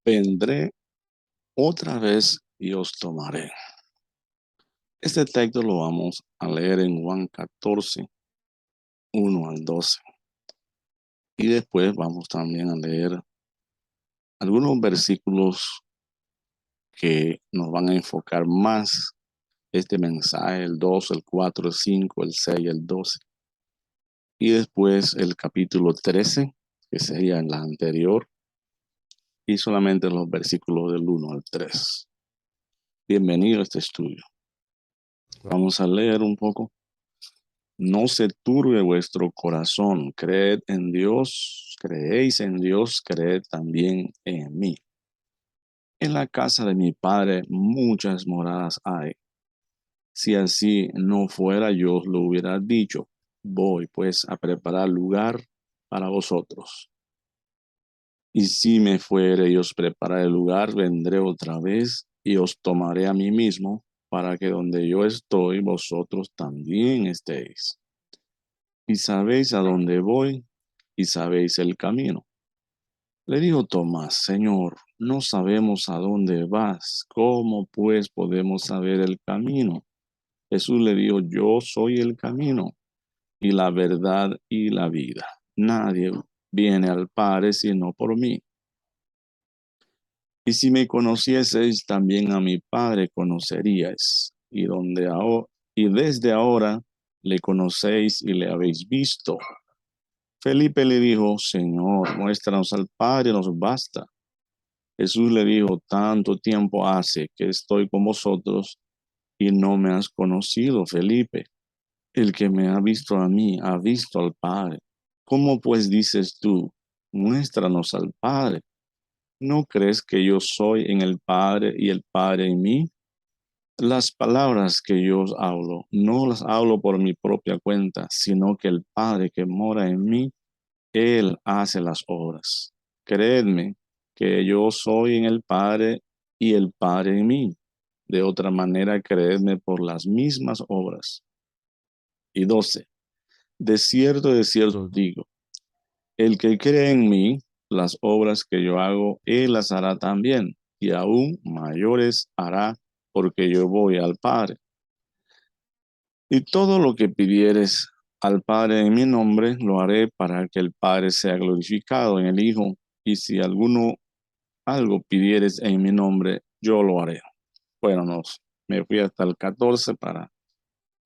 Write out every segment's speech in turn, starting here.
vendré otra vez y os tomaré. Este texto lo vamos a leer en Juan 14, 1 al 12. Y después vamos también a leer algunos versículos que nos van a enfocar más este mensaje, el 2, el 4, el 5, el 6, el 12. Y después el capítulo 13, que sería en la anterior, y solamente los versículos del 1 al 3. Bienvenido a este estudio. Vamos a leer un poco. No se turbe vuestro corazón, creed en Dios, creéis en Dios, creed también en mí. En la casa de mi Padre muchas moradas hay. Si así no fuera, yo os lo hubiera dicho. Voy pues a preparar lugar para vosotros. Y si me fuere y os prepararé el lugar, vendré otra vez y os tomaré a mí mismo, para que donde yo estoy, vosotros también estéis. Y sabéis a dónde voy y sabéis el camino. Le dijo Tomás: Señor, no sabemos a dónde vas, ¿cómo pues podemos saber el camino? Jesús le dijo: yo soy el camino y la verdad y la vida. Nadie viene al Padre sino por mí. Y si me conocieseis, también a mi Padre conoceríais. Y desde ahora le conocéis y le habéis visto. Felipe le dijo: Señor, muéstranos al Padre, nos basta. Jesús le dijo: tanto tiempo hace que estoy con vosotros y no me has conocido, Felipe. El que me ha visto a mí, ha visto al Padre. ¿Cómo pues dices tú, muéstranos al Padre? ¿No crees que yo soy en el Padre y el Padre en mí? Las palabras que yo os hablo, no las hablo por mi propia cuenta, sino que el Padre que mora en mí, Él hace las obras. Creedme que yo soy en el Padre y el Padre en mí. De otra manera, creedme por las mismas obras. Y 12. De cierto os digo, el que cree en mí, las obras que yo hago, él las hará también, y aún mayores hará, porque yo voy al Padre. Y todo lo que pidieres al Padre en mi nombre, lo haré para que el Padre sea glorificado en el Hijo. Y si alguno algo pidieres en mi nombre, yo lo haré. Bueno, me fui hasta el 14 para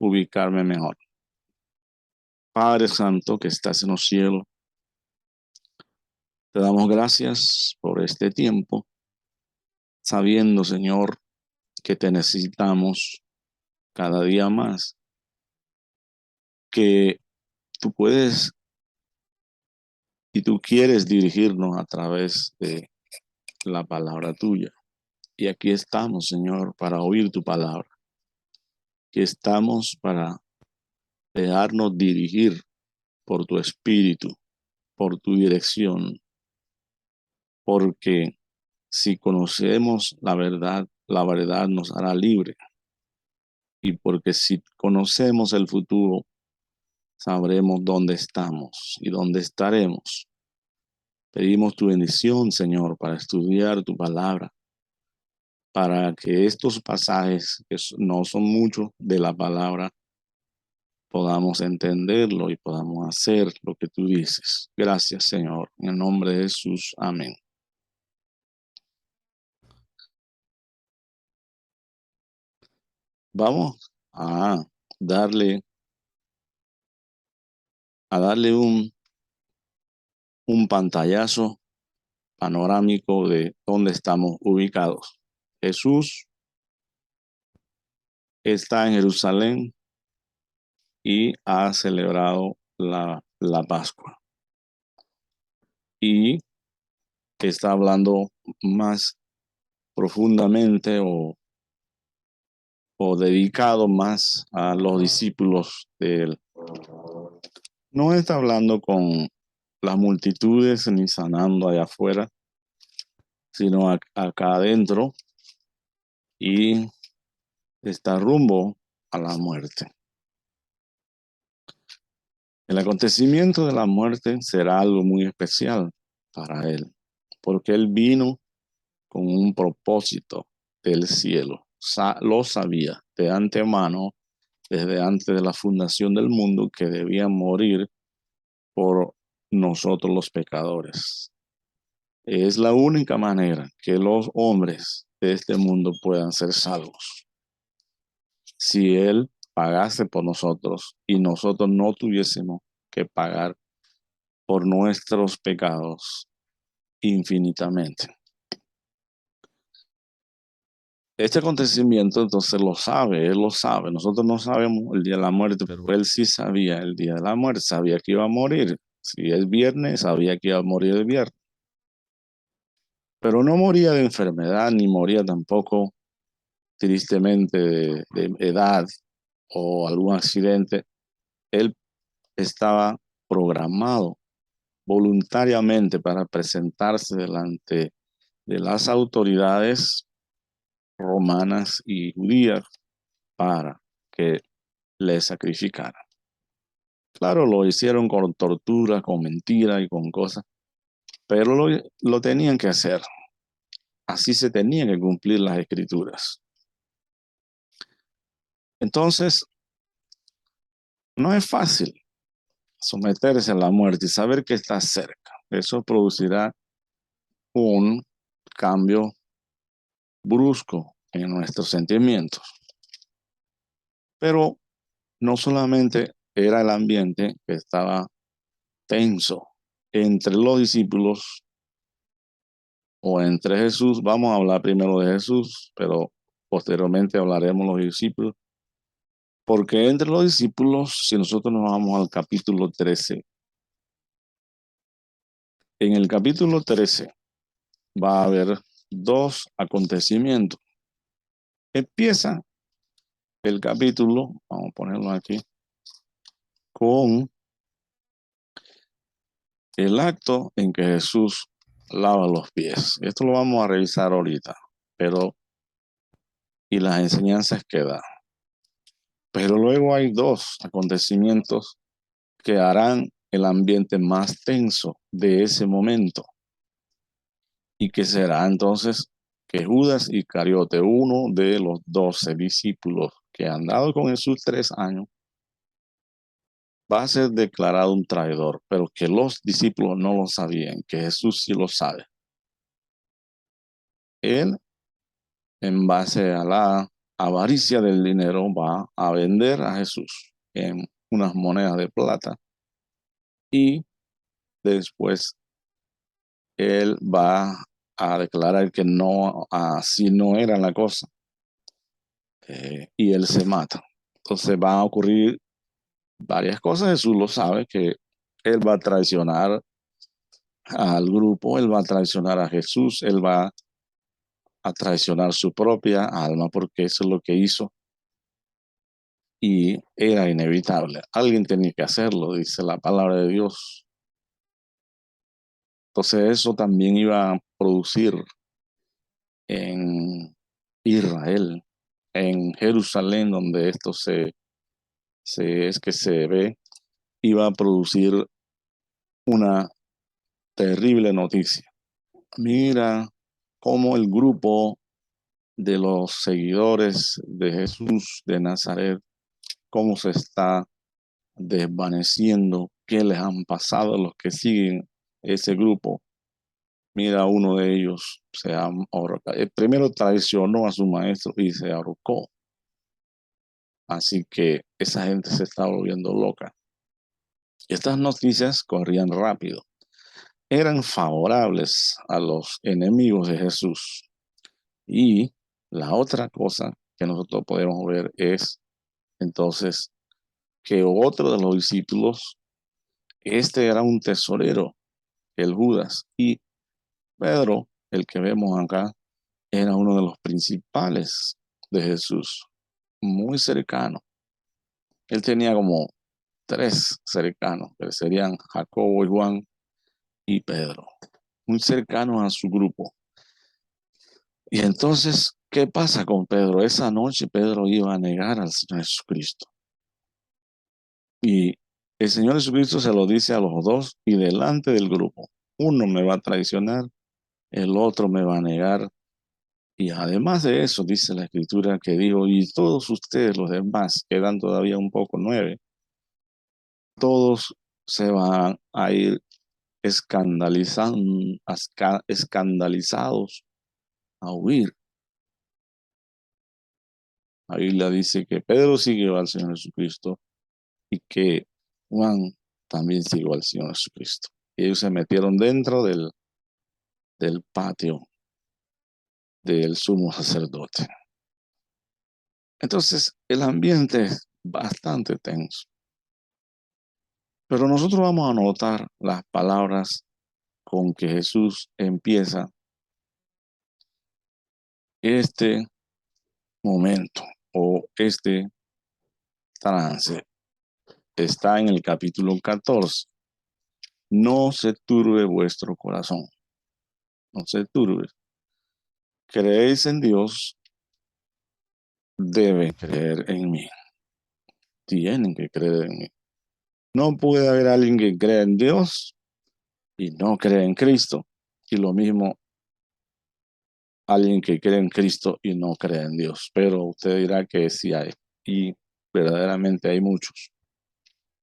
ubicarme mejor. Padre Santo que estás en los cielos, te damos gracias por este tiempo, sabiendo, Señor, que te necesitamos cada día más, que tú puedes y tú quieres dirigirnos a través de la palabra tuya. Y aquí estamos, Señor, para oír tu palabra. Aquí estamos para dejarnos dirigir por tu espíritu, por tu dirección, porque si conocemos la verdad nos hará libre. Y porque si conocemos el futuro, sabremos dónde estamos y dónde estaremos. Pedimos tu bendición, Señor, para estudiar tu palabra, para que estos pasajes, que no son muchos de la palabra, podamos entenderlo y podamos hacer lo que tú dices. Gracias, Señor. En el nombre de Jesús. Amén. Vamos darle, a darle un pantallazo panorámico de dónde estamos ubicados. Jesús está en Jerusalén y ha celebrado la Pascua. Y está hablando más profundamente o dedicado más a los discípulos de él. No está hablando con las multitudes ni sanando allá afuera, sino acá adentro, y está rumbo a la muerte. El acontecimiento de la muerte será algo muy especial para él, porque él vino con un propósito del cielo. Lo sabía de antemano, desde antes de la fundación del mundo, que debía morir por nosotros los pecadores. Es la única manera que los hombres de este mundo puedan ser salvos. Si Él pagase por nosotros y nosotros no tuviésemos que pagar por nuestros pecados infinitamente. Este acontecimiento entonces lo sabe, Él lo sabe. Nosotros no sabemos el día de la muerte, pero Él sí sabía el día de la muerte, sabía que iba a morir. Si es viernes, sabía que iba a morir el viernes. Pero no moría de enfermedad, ni moría tampoco tristemente de edad o algún accidente. Él estaba programado voluntariamente para presentarse delante de las autoridades romanas y judías para que le sacrificaran. Claro, lo hicieron con tortura, con mentira y con cosas, pero lo tenían que hacer. Así se tenían que cumplir las escrituras. Entonces, no es fácil someterse a la muerte y saber que está cerca. Eso producirá un cambio brusco en nuestros sentimientos. Pero no solamente era el ambiente que estaba tenso entre los discípulos o entre Jesús. Vamos a hablar primero de Jesús, pero posteriormente hablaremos de los discípulos. Porque entre los discípulos, si nosotros nos vamos al capítulo 13, en el capítulo 13 va a haber dos acontecimientos. Empieza el capítulo, vamos a ponerlo aquí, con el acto en que Jesús lava los pies. Esto lo vamos a revisar ahorita, pero y las enseñanzas que da. Pero luego hay dos acontecimientos que harán el ambiente más tenso de ese momento y que será entonces que Judas Iscariote, uno de los 12 discípulos que han dado con Jesús 3 años, va a ser declarado un traidor, pero que los discípulos no lo sabían, que Jesús sí lo sabe. Él, en base a la avaricia del dinero, va a vender a Jesús en unas monedas de plata y después él va a declarar que no, así no era la cosa, y él se mata. Entonces van a ocurrir varias cosas. Jesús lo sabe, que él va a traicionar al grupo, él va a traicionar a Jesús, él va a traicionar su propia alma, porque eso es lo que hizo y era inevitable. Alguien tenía que hacerlo, dice la palabra de Dios. Entonces eso también iba a producir en Israel, en Jerusalén, donde esto es que se ve, iba a producir una terrible noticia. Mira cómo el grupo de los seguidores de Jesús de Nazaret, cómo se está desvaneciendo, qué les han pasado a los que siguen ese grupo. Mira, uno de ellos se ahorcado. Primero traicionó a su maestro y se ahorcó. Así que esa gente se está volviendo loca. Estas noticias corrían rápido. Eran favorables a los enemigos de Jesús. Y la otra cosa que nosotros podemos ver es entonces que otro de los discípulos, este era un tesorero, el Judas, y Pedro, el que vemos acá, era uno de los principales de Jesús, muy cercano. Él tenía como 3 cercanos, que serían Jacobo y Juan y Pedro, muy cercanos a su grupo. Y entonces, ¿qué pasa con Pedro? Esa noche Pedro iba a negar al Señor Jesucristo. Y el Señor Jesucristo se lo dice a los dos y delante del grupo. Uno me va a traicionar, el otro me va a negar Y además de eso, dice la escritura que dijo, y todos ustedes, los demás, quedan todavía un poco 9, todos se van a ir escandalizados a huir. La Biblia dice que Pedro siguió al Señor Jesucristo y que Juan también siguió al Señor Jesucristo. Y ellos se metieron dentro del patio del sumo sacerdote. Entonces, el ambiente es bastante tenso. Pero nosotros vamos a notar las palabras con que Jesús empieza este momento o este trance. Está en el capítulo 14. No se turbe vuestro corazón. No se turbe. Creéis en Dios, deben creer en mí. Tienen que creer en mí. No puede haber alguien que crea en Dios y no cree en Cristo. Y lo mismo, alguien que cree en Cristo y no cree en Dios. Pero usted dirá que sí hay. Y verdaderamente hay muchos.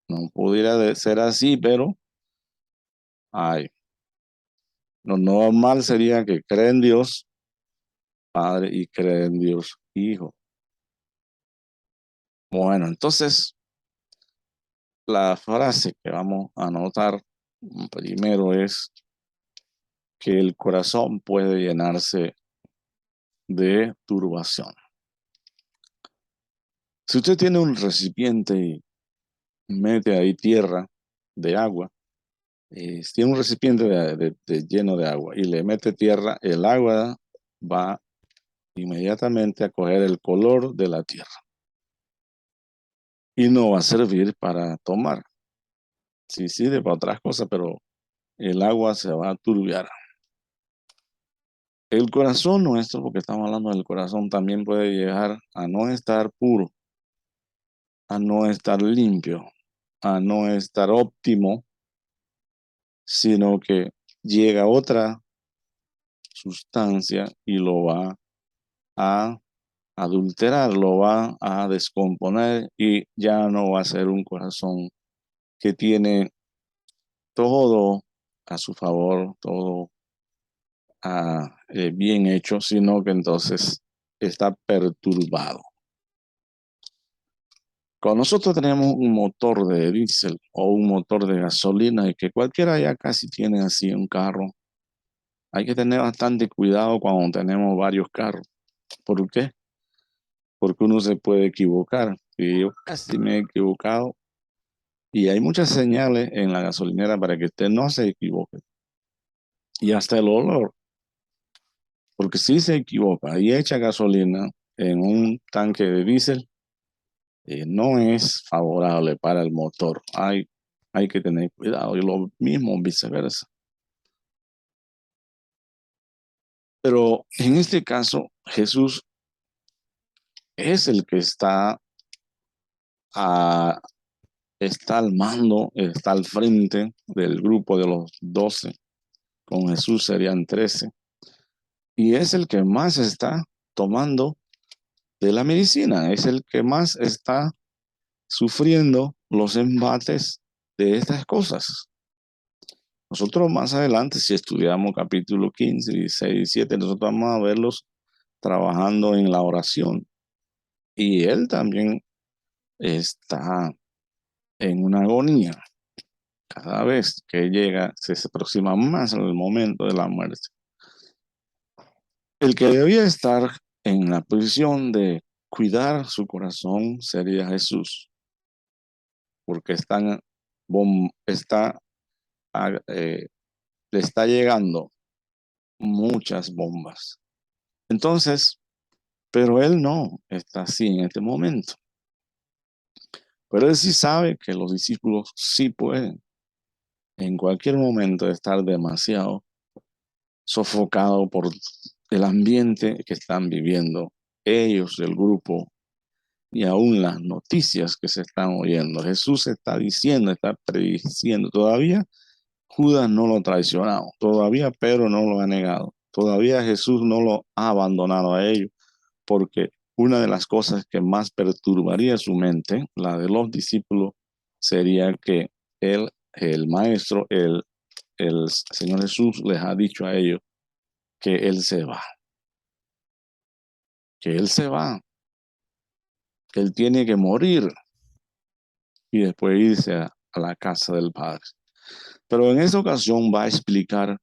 No pudiera ser así, pero hay. Lo normal sería que cree en Dios Padre y cree en Dios Hijo. Bueno, entonces la frase que vamos a anotar primero es que el corazón puede llenarse de turbación. Si usted tiene un recipiente y mete ahí tierra de agua, si tiene un recipiente lleno de agua y le mete tierra, el agua va inmediatamente a coger el color de la tierra y no va a servir para tomar. Sí sirve para otras cosas, pero el agua se va a turbiar. El corazón nuestro, porque estamos hablando del corazón, también puede llegar a no estar puro, a no estar limpio, a no estar óptimo, sino que llega otra sustancia y lo va a adulterar, lo va a descomponer y ya no va a ser un corazón que tiene todo a su favor, todo bien hecho, sino que entonces está perturbado. Cuando nosotros tenemos un motor de diésel o un motor de gasolina, y que cualquiera ya casi tiene así un carro, hay que tener bastante cuidado cuando tenemos varios carros. ¿Por qué? Porque uno se puede equivocar. Y yo casi me he equivocado. Y hay muchas señales en la gasolinera para que usted no se equivoque. Y hasta el olor. Porque si se equivoca y echa gasolina en un tanque de diésel, no es favorable para el motor. Hay que tener cuidado y lo mismo viceversa. Pero en este caso, Jesús es el que a- está al mando, está al frente del grupo de los 12. Con Jesús serían 13. Y es el que más está tomando de la medicina, es el que más está sufriendo los embates de estas cosas. Nosotros más adelante, si estudiamos capítulo 15, 16, 17, nosotros vamos a verlos trabajando en la oración. Y él también está en una agonía. Cada vez que llega, se aproxima más al momento de la muerte. El que debía estar en la posición de cuidar su corazón sería Jesús, porque le está llegando muchas bombas. Entonces, pero él no está así en este momento. Pero él sí sabe que los discípulos sí pueden en cualquier momento estar demasiado sofocado por el ambiente que están viviendo ellos, el grupo, y aún las noticias que se están oyendo. Jesús está diciendo, está prediciendo, todavía Judas no lo ha traicionado, todavía Pedro no lo ha negado, Todavía Jesús no lo ha abandonado a ellos, porque una de las cosas que más perturbaría su mente, la de los discípulos, sería que él, el maestro, el Señor Jesús les ha dicho a ellos que Él se va, que Él se va, que Él tiene que morir y después irse a la casa del Padre. Pero en esta ocasión va a explicar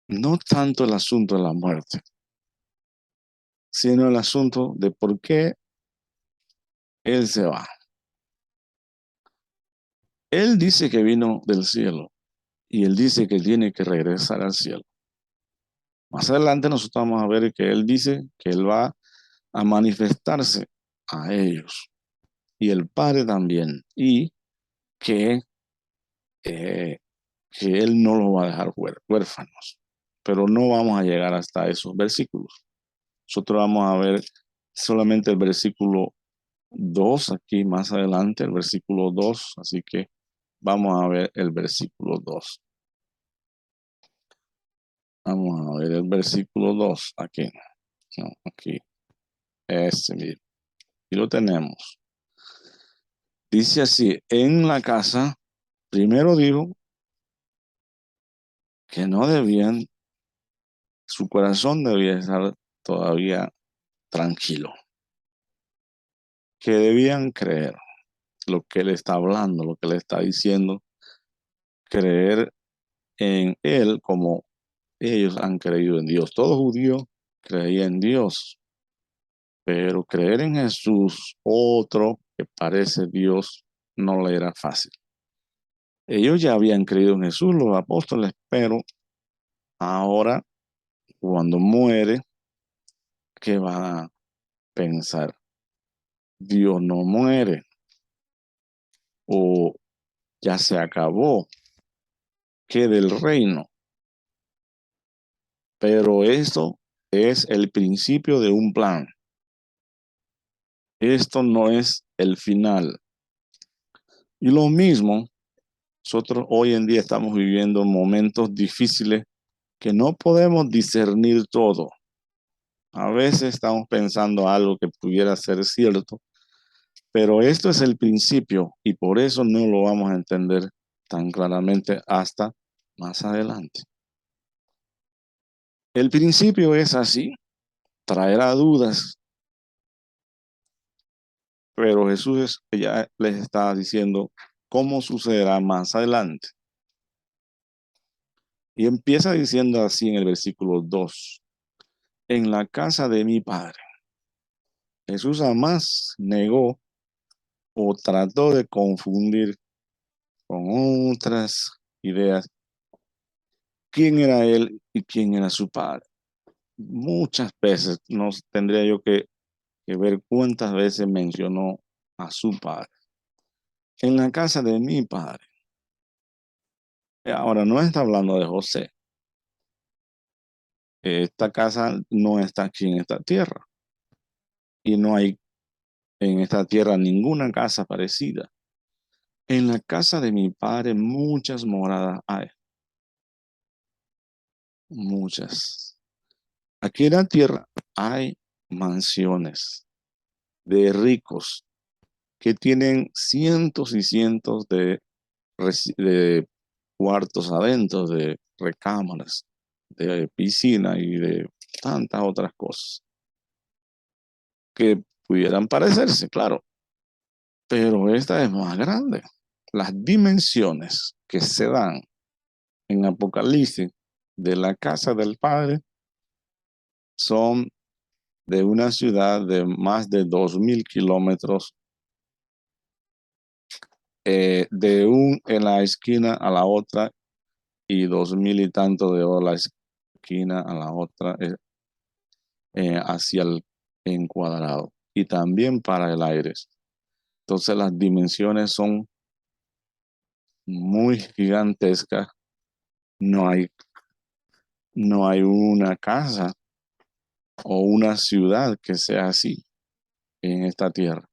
no tanto el asunto de la muerte, sino el asunto de por qué Él se va. Él dice que vino del cielo y Él dice que tiene que regresar al cielo. Más adelante nosotros vamos a ver que Él dice que Él va a manifestarse a ellos y el Padre también, y que, eh, que Él no los va a dejar huérfanos. Pero no vamos a llegar hasta esos versículos. Nosotros vamos a ver solamente el versículo 2 aquí más adelante, el versículo 2, así que vamos a ver el versículo 2. Vamos a ver el versículo 2 aquí. No, aquí. Mire. Y lo tenemos. Dice así, en la casa, primero dijo que no debían, su corazón debía estar todavía tranquilo, que debían creer lo que él está hablando, lo que él está diciendo, creer en él como ellos han creído en Dios. Todo judío creía en Dios, pero creer en Jesús, otro que parece Dios, no le era fácil. Ellos ya habían creído en Jesús, los apóstoles, pero ahora, cuando muere, ¿qué van a pensar? Dios no muere o ya se acabó, que del reino. Pero esto es el principio de un plan. Esto no es el final. Y lo mismo, nosotros hoy en día estamos viviendo momentos difíciles que no podemos discernir todo. A veces estamos pensando algo que pudiera ser cierto, pero esto es el principio y por eso no lo vamos a entender tan claramente hasta más adelante. El principio es así, traerá dudas, pero Jesús ya les está diciendo cómo sucederá más adelante. Y empieza diciendo así en el versículo 2, en la casa de mi Padre. Jesús jamás negó o trató de confundir con otras ideas quién era él y quién era su Padre. Muchas veces nos tendría yo que ver cuántas veces mencionó a su Padre. En la casa de mi Padre. Ahora no está hablando de José. Esta casa no está aquí en esta tierra y no hay en esta tierra ninguna casa parecida. En la casa de mi Padre muchas moradas hay, muchas. Aquí en la tierra hay mansiones de ricos que tienen cientos y cientos de cuartos adentro, de recámaras, de piscina y de tantas otras cosas que pudieran parecerse, claro, pero esta es más grande. Las dimensiones que se dan en Apocalipsis de la casa del Padre son de una ciudad de más de 2.000 kilómetros, en la esquina a la otra y 2.000 y tanto de la esquina a la otra, hacia el encuadrado y también para el aire. Entonces las dimensiones son muy gigantescas. No hay, no hay una casa o una ciudad que sea así en esta tierra.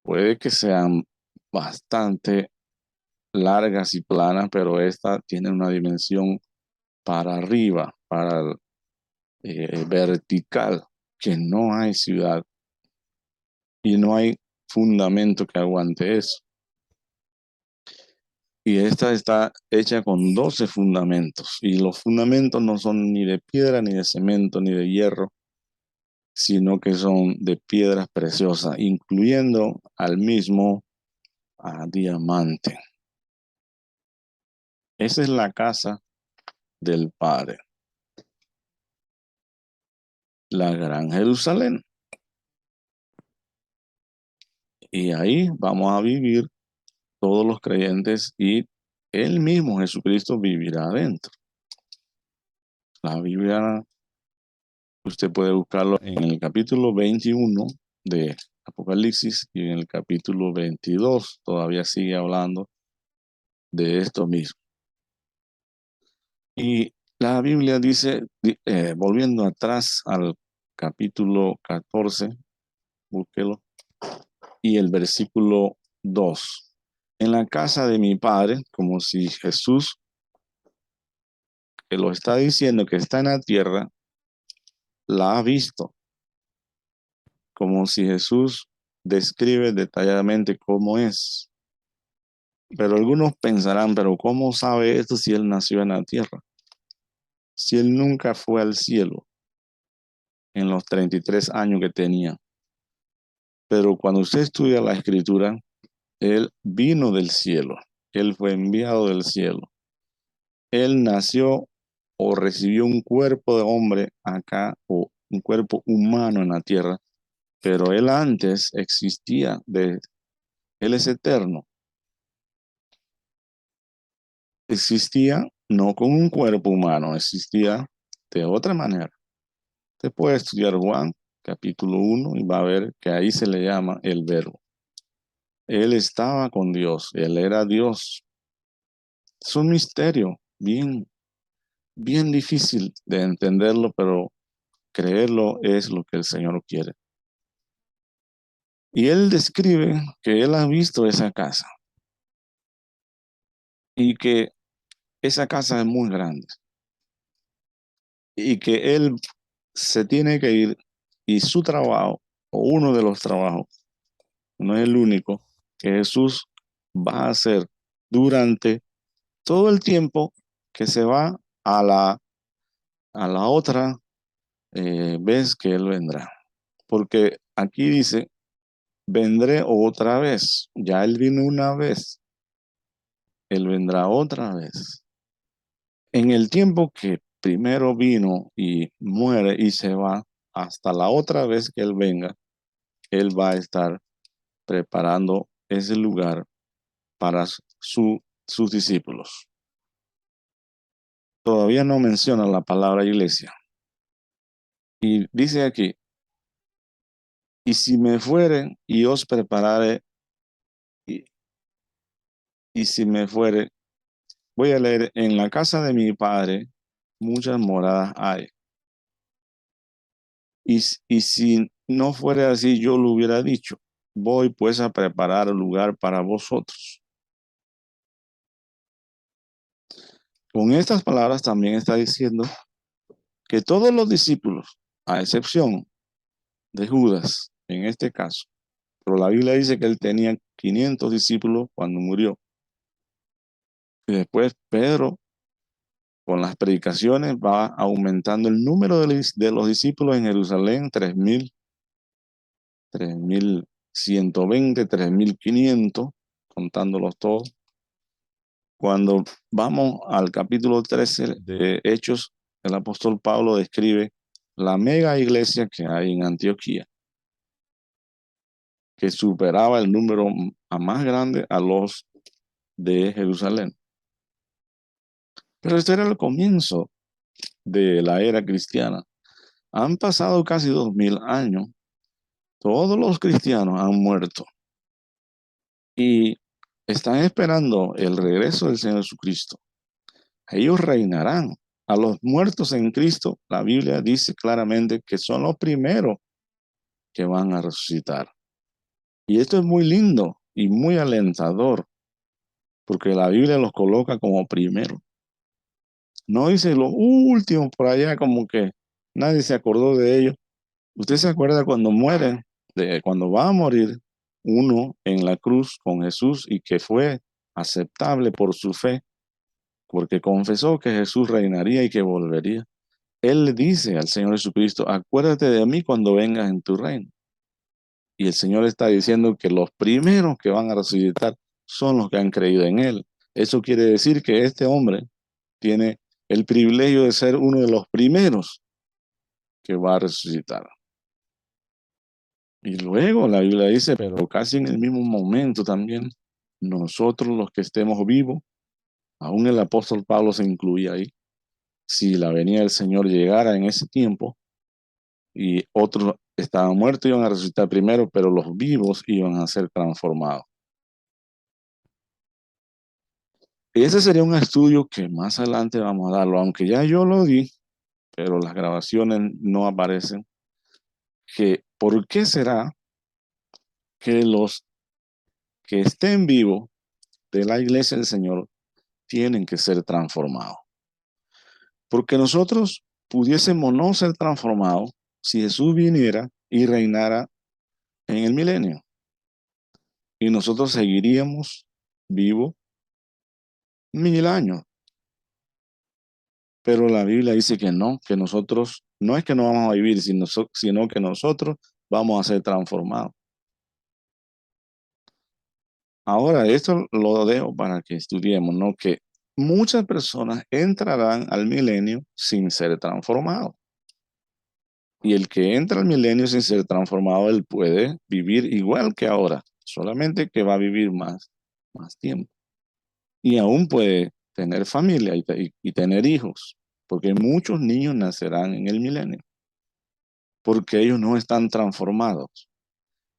Puede que sean bastante largas y planas, pero esta tiene una dimensión para arriba, para el vertical, que no hay ciudad y no hay fundamento que aguante eso. Y esta está hecha con 12 fundamentos. Y los fundamentos no son ni de piedra, ni de cemento, ni de hierro, sino que son de piedras preciosas, incluyendo al mismo diamante. Esa es la casa del Padre, la Gran Jerusalén. Y ahí vamos a vivir todos los creyentes y Él mismo, Jesucristo, vivirá adentro. La Biblia, usted puede buscarlo en el capítulo 21 de Apocalipsis y en el capítulo 22 todavía sigue hablando de esto mismo. Y la Biblia dice, volviendo atrás al capítulo 14, búsquelo, y el versículo 2. En la casa de mi Padre, como si Jesús, que lo está diciendo que está en la tierra, la ha visto, como si Jesús describe detalladamente cómo es. Pero algunos pensarán, pero ¿cómo sabe esto si él nació en la tierra? Si él nunca fue al cielo en los 33 años que tenía. Pero cuando usted estudia la escritura, él vino del cielo, él fue enviado del cielo. Él nació o recibió un cuerpo de hombre acá o un cuerpo humano en la tierra, pero él antes existía, él es eterno. Existía no con un cuerpo humano, existía de otra manera. Usted puede estudiar Juan capítulo 1 y va a ver que ahí se le llama el verbo. Él estaba con Dios, él era Dios. Es un misterio bien difícil de entenderlo, pero creerlo es lo que el Señor quiere. Y él describe que él ha visto esa casa y que esa casa es muy grande y que él se tiene que ir y su trabajo, o uno de los trabajos, no es el único, que Jesús va a hacer durante todo el tiempo que se va a la otra vez que Él vendrá. Porque aquí dice, vendré otra vez. Ya Él vino una vez. Él vendrá otra vez. En el tiempo que primero vino y muere y se va, hasta la otra vez que Él venga, Él va a estar preparando ese lugar para sus discípulos. Todavía no menciona la palabra iglesia. Y dice aquí, y si me fuere y os preparare, y, y si me fuere, voy a leer, en la casa de mi Padre muchas moradas hay. Y si no fuera así, yo lo hubiera dicho, voy pues a preparar lugar para vosotros. Con estas palabras también está diciendo que todos los discípulos, a excepción de Judas, en este caso, pero la Biblia dice que él tenía 500 discípulos cuando murió. Y después Pedro, con las predicaciones, va aumentando el número de los discípulos en Jerusalén, 3.120, 3.500, contándolos todos. Cuando vamos al capítulo 13 de Hechos, el apóstol Pablo describe la mega iglesia que hay en Antioquía, que superaba el número a más grande a los de Jerusalén. Pero este era el comienzo de la era cristiana. Han pasado casi 2000 años. Todos los cristianos han muerto y están esperando el regreso del Señor Jesucristo. Ellos reinarán. A los muertos en Cristo, la Biblia dice claramente que son los primeros que van a resucitar. Y esto es muy lindo y muy alentador, porque la Biblia los coloca como primero. No dice los últimos por allá, como que nadie se acordó de ellos. ¿Usted se acuerda cuando muere, de cuando va a morir uno en la cruz con Jesús y que fue aceptable por su fe, porque confesó que Jesús reinaría y que volvería? Él le dice al Señor Jesucristo, acuérdate de mí cuando vengas en tu reino. Y el Señor está diciendo que los primeros que van a resucitar son los que han creído en Él. Eso quiere decir que este hombre tiene el privilegio de ser uno de los primeros que va a resucitar. Y luego la Biblia dice, pero casi en el mismo momento también, nosotros los que estemos vivos, aún el apóstol Pablo se incluye ahí, si la venida del Señor llegara en ese tiempo y otros estaban muertos, iban a resucitar primero, pero los vivos iban a ser transformados. Ese sería un estudio que más adelante vamos a darlo, aunque ya yo lo di, pero las grabaciones no aparecen. Que, ¿por qué será que los que estén vivos de la iglesia del Señor tienen que ser transformados? Porque nosotros pudiésemos no ser transformados si Jesús viniera y reinara en el milenio. Y nosotros seguiríamos vivos 1000 años. Pero la Biblia dice que nosotros, no es que no vamos a vivir, sino que nosotros vamos a ser transformados. Ahora, esto lo dejo para que estudiemos, ¿no? Que muchas personas entrarán al milenio sin ser transformados. Y el que entra al milenio sin ser transformado, él puede vivir igual que ahora, solamente que va a vivir más tiempo. Y aún puede tener familia y tener hijos, porque muchos niños nacerán en el milenio, porque ellos no están transformados.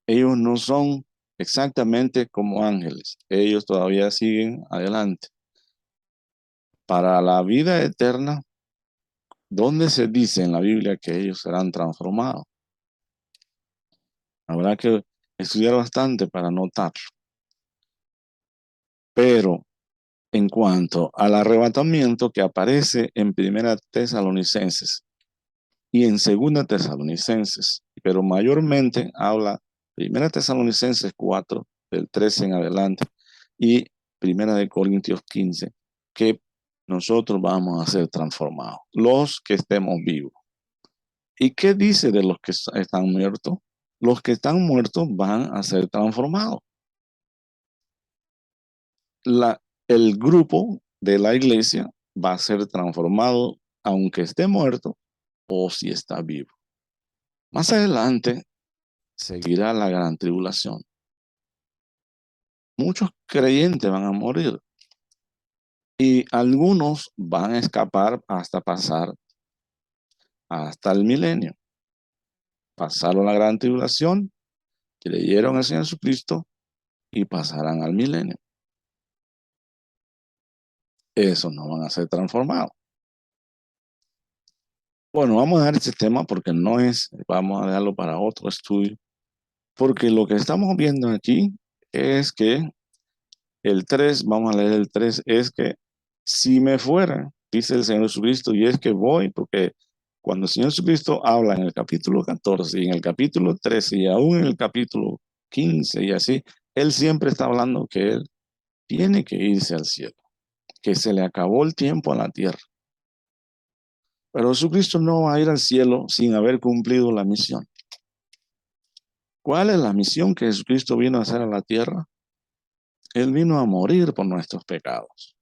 Ellos no son exactamente como ángeles, ellos todavía siguen adelante. Para la vida eterna, ¿dónde se dice en la Biblia que ellos serán transformados? Habrá que estudiar bastante para notarlo. Pero en cuanto al arrebatamiento que aparece en Primera Tesalonicenses y en Segunda Tesalonicenses, pero mayormente habla Primera Tesalonicenses 4, del 13 en adelante, y Primera de Corintios 15, que nosotros vamos a ser transformados, los que estemos vivos. ¿Y qué dice de los que están muertos? Los que están muertos van a ser transformados. El grupo de la iglesia va a ser transformado aunque esté muerto o si está vivo. Más adelante seguirá la gran tribulación. Muchos creyentes van a morir y algunos van a escapar hasta pasar hasta el milenio. Pasaron la gran tribulación, creyeron en el Señor Jesucristo y pasarán al milenio. Esos no van a ser transformados. Bueno, vamos a dejar este tema porque no es, vamos a dejarlo para otro estudio, porque lo que estamos viendo aquí es que el 3, vamos a leer el 3, es que si me fuera, dice el Señor Jesucristo, y es que voy, porque cuando el Señor Jesucristo habla en el capítulo 14 y en el capítulo 13 y aún en el capítulo 15 y así, Él siempre está hablando que Él tiene que irse al cielo, que se le acabó el tiempo a la tierra. Pero Jesucristo no va a ir al cielo sin haber cumplido la misión. ¿Cuál es la misión que Jesucristo vino a hacer a la tierra? Él vino a morir por nuestros pecados.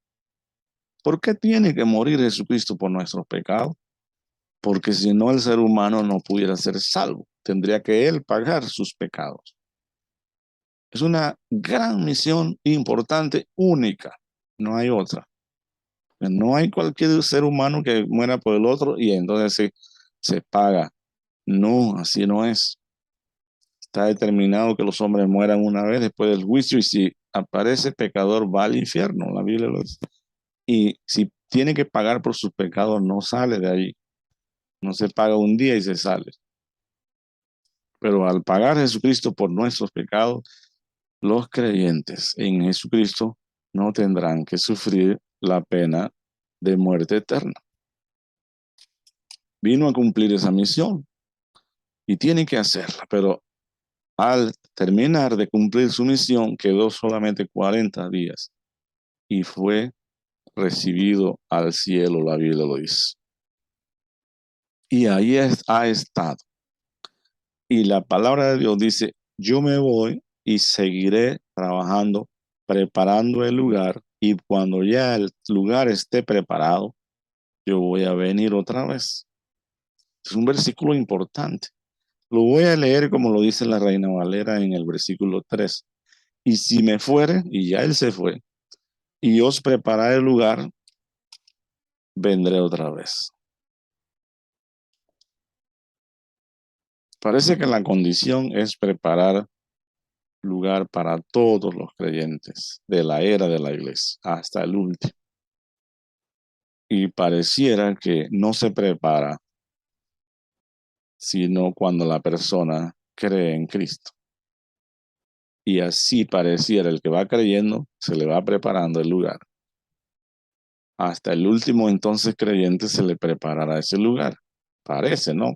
¿Por qué tiene que morir Jesucristo por nuestros pecados? Porque si no, el ser humano no pudiera ser salvo. Tendría que Él pagar sus pecados. Es una gran misión importante, única. No hay otra. No hay cualquier ser humano que muera por el otro y entonces se paga. No, así no es. Está determinado que los hombres mueran una vez después del juicio y si aparece pecador va al infierno, la Biblia lo dice. Y si tiene que pagar por sus pecados, no sale de ahí. No se paga un día y se sale. Pero al pagar Jesucristo por nuestros pecados, los creyentes en Jesucristo no tendrán que sufrir la pena de muerte eterna. Vino a cumplir esa misión y tiene que hacerla, pero al terminar de cumplir su misión quedó solamente 40 días y fue recibido al cielo, la Biblia lo dice. Y ahí ha estado. Y la palabra de Dios dice, yo me voy y seguiré trabajando, preparando el lugar, y cuando ya el lugar esté preparado, yo voy a venir otra vez. Es un versículo importante. Lo voy a leer como lo dice la Reina Valera en el versículo 3. Y si me fuere, y ya él se fue, y os prepararé el lugar, vendré otra vez. Parece que la condición es preparar lugar para todos los creyentes de la era de la iglesia hasta el último. Y pareciera que no se prepara sino cuando la persona cree en Cristo. Y así pareciera el que va creyendo, se le va preparando el lugar. Hasta el último entonces creyente se le preparará ese lugar. Parece, ¿no?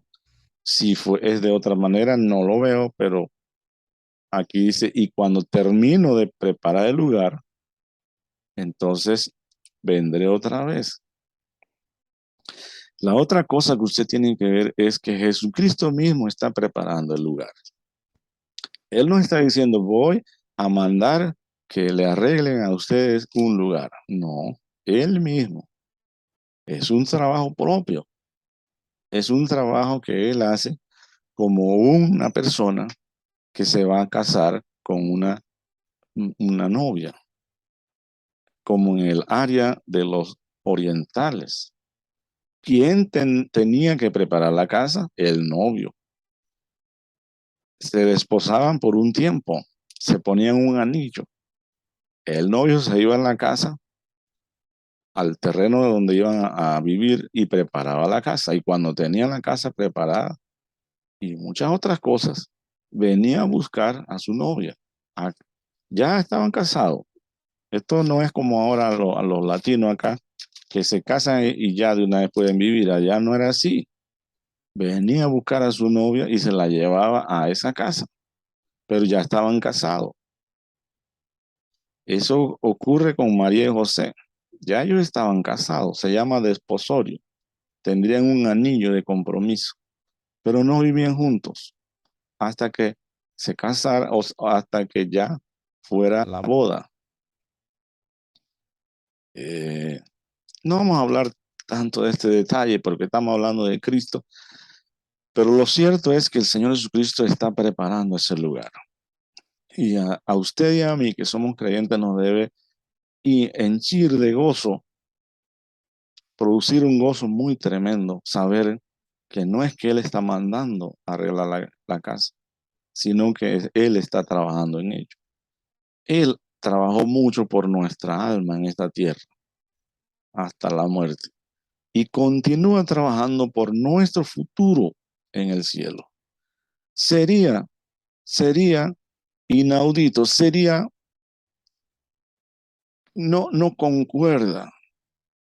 Si es de otra manera, no lo veo, pero aquí dice, y cuando termino de preparar el lugar, entonces vendré otra vez. La otra cosa que usted tiene que ver es que Jesucristo mismo está preparando el lugar. Él no está diciendo, voy a mandar que le arreglen a ustedes un lugar. No, Él mismo. Es un trabajo propio. Es un trabajo que Él hace como una persona que se va a casar con una novia, como en el área de los orientales. ¿Quién tenía que preparar la casa? El novio. Se desposaban por un tiempo, se ponían un anillo. El novio se iba a la casa, al terreno donde iban a vivir y preparaba la casa. Y cuando tenían la casa preparada y muchas otras cosas, venía a buscar a su novia. Ya estaban casados. Esto no es como ahora a los latinos acá, que se casan y ya de una vez pueden vivir. Allá no era así. Venía a buscar a su novia y se la llevaba a esa casa, pero ya estaban casados. Eso ocurre con María y José. Ya ellos estaban casados, se llama desposorio. Tendrían un anillo de compromiso, pero no vivían juntos hasta que se casaran o hasta que ya fuera la boda. No vamos a hablar tanto de este detalle porque estamos hablando de Cristo, pero lo cierto es que el Señor Jesucristo está preparando ese lugar. Y a usted y a mí, que somos creyentes, nos debe y henchir de gozo, producir un gozo muy tremendo, saber que no es que Él está mandando a arreglar la casa, sino que Él está trabajando en ello. Él trabajó mucho por nuestra alma en esta tierra hasta la muerte y continúa trabajando por nuestro futuro en el cielo. Sería inaudito, no concuerda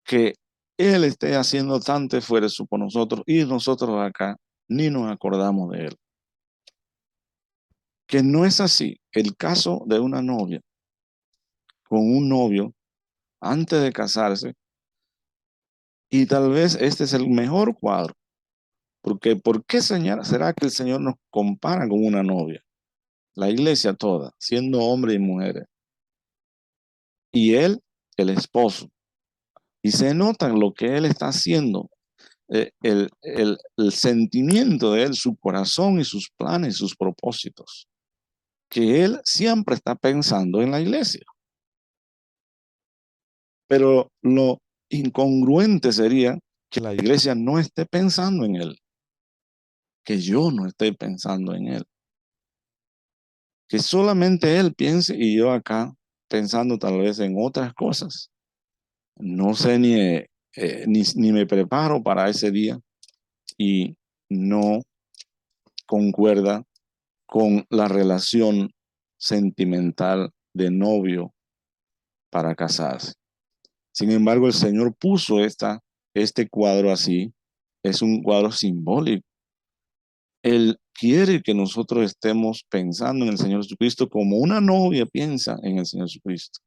que Él esté haciendo tanto esfuerzo por nosotros y nosotros acá ni nos acordamos de Él. Que no es así. El caso de una novia con un novio antes de casarse, y tal vez este es el mejor cuadro, porque ¿por qué será que el Señor nos compara con una novia? La iglesia toda, siendo hombres y mujeres, y él, el esposo, y se nota lo que él está haciendo, el sentimiento de él, su corazón y sus planes, sus propósitos, que él siempre está pensando en la iglesia. Pero lo incongruente sería que la iglesia no esté pensando en él, que yo no esté pensando en él, que solamente él piense y yo acá pensando tal vez en otras cosas. No sé ni me preparo para ese día y no concuerda con la relación sentimental de novio para casarse. Sin embargo, el Señor puso este cuadro así. Es un cuadro simbólico. Él quiere que nosotros estemos pensando en el Señor Jesucristo como una novia piensa en el Señor Jesucristo.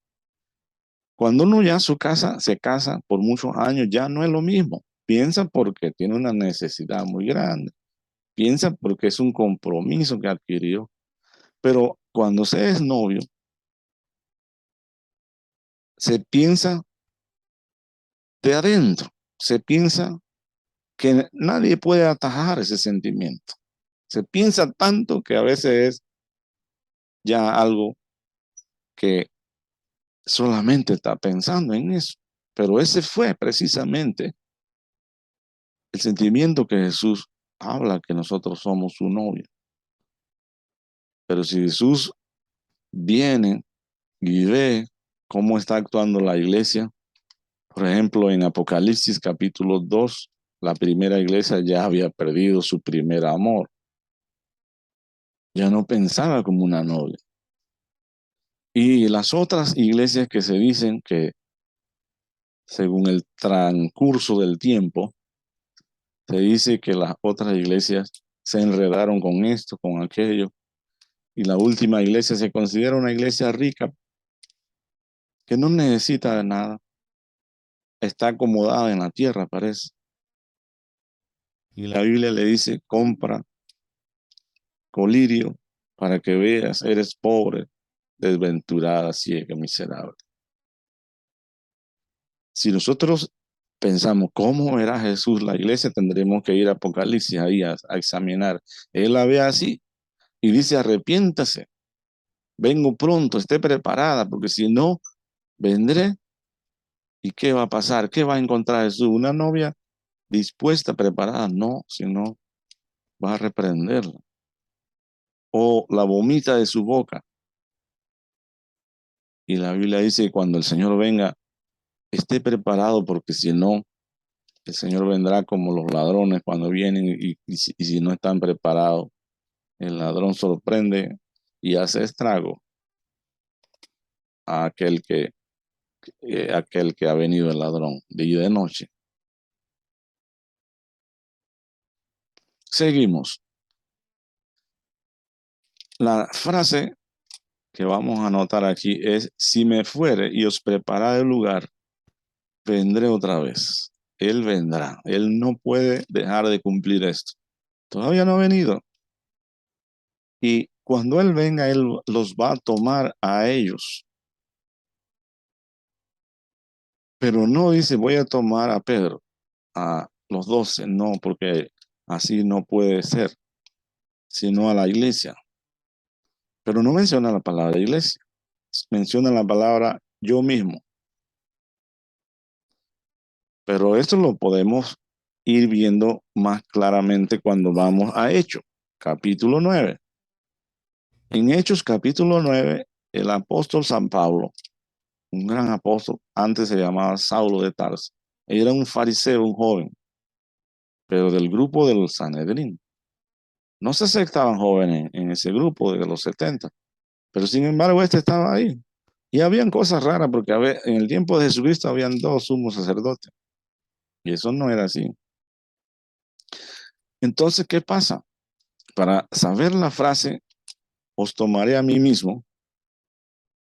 Cuando uno ya se casa por muchos años, ya no es lo mismo. Piensa porque tiene una necesidad muy grande. Piensa porque es un compromiso que adquirió. Pero cuando se es novio, se piensa de adentro. Se piensa que nadie puede atajar ese sentimiento. Se piensa tanto que a veces es ya algo que solamente está pensando en eso. Pero ese fue precisamente el sentimiento que Jesús habla, que nosotros somos su novia. Pero si Jesús viene y ve cómo está actuando la iglesia, por ejemplo, en Apocalipsis capítulo 2, la primera iglesia ya había perdido su primer amor. Ya no pensaba como una novia. Y las otras iglesias que se dicen que, según el transcurso del tiempo, se dice que las otras iglesias se enredaron con esto, con aquello, y la última iglesia se considera una iglesia rica que no necesita de nada, está acomodada en la tierra, parece. Y la Biblia le dice, compra colirio para que veas, eres pobre, desventurada, ciega, miserable. Si nosotros pensamos cómo era Jesús la iglesia, tendremos que ir a Apocalipsis ahí a examinar. Él la ve así y dice, arrepiéntase, vengo pronto, esté preparada, porque si no, vendré. ¿Y qué va a pasar? ¿Qué va a encontrar Jesús? ¿Una novia dispuesta, preparada? No, sino va a reprenderla. O la vomita de su boca. Y la Biblia dice que cuando el Señor venga, esté preparado, porque si no, el Señor vendrá como los ladrones cuando vienen y si no están preparados, el ladrón sorprende y hace estrago a aquel que ha venido el ladrón de noche. Seguimos. La frase que vamos a anotar aquí es, si me fuere y os preparad el lugar, vendré otra vez. Él vendrá. Él no puede dejar de cumplir esto. Todavía no ha venido. Y cuando Él venga, Él los va a tomar a ellos. Pero no dice, voy a tomar a Pedro, a los 12, no, porque así no puede ser, sino a la iglesia. Pero no menciona la palabra iglesia, menciona la palabra yo mismo. Pero esto lo podemos ir viendo más claramente cuando vamos a Hechos, capítulo 9. En Hechos, capítulo 9, el apóstol San Pablo, un gran apóstol, antes se llamaba Saulo de Tarso, era un fariseo, un joven, pero del grupo del Sanedrín. No se aceptaban jóvenes en ese grupo de los 70, pero sin embargo este estaba ahí. Y habían cosas raras porque en el tiempo de Jesucristo habían dos sumos sacerdotes y eso no era así. Entonces, ¿qué pasa? Para saber la frase, os tomaré a mí mismo,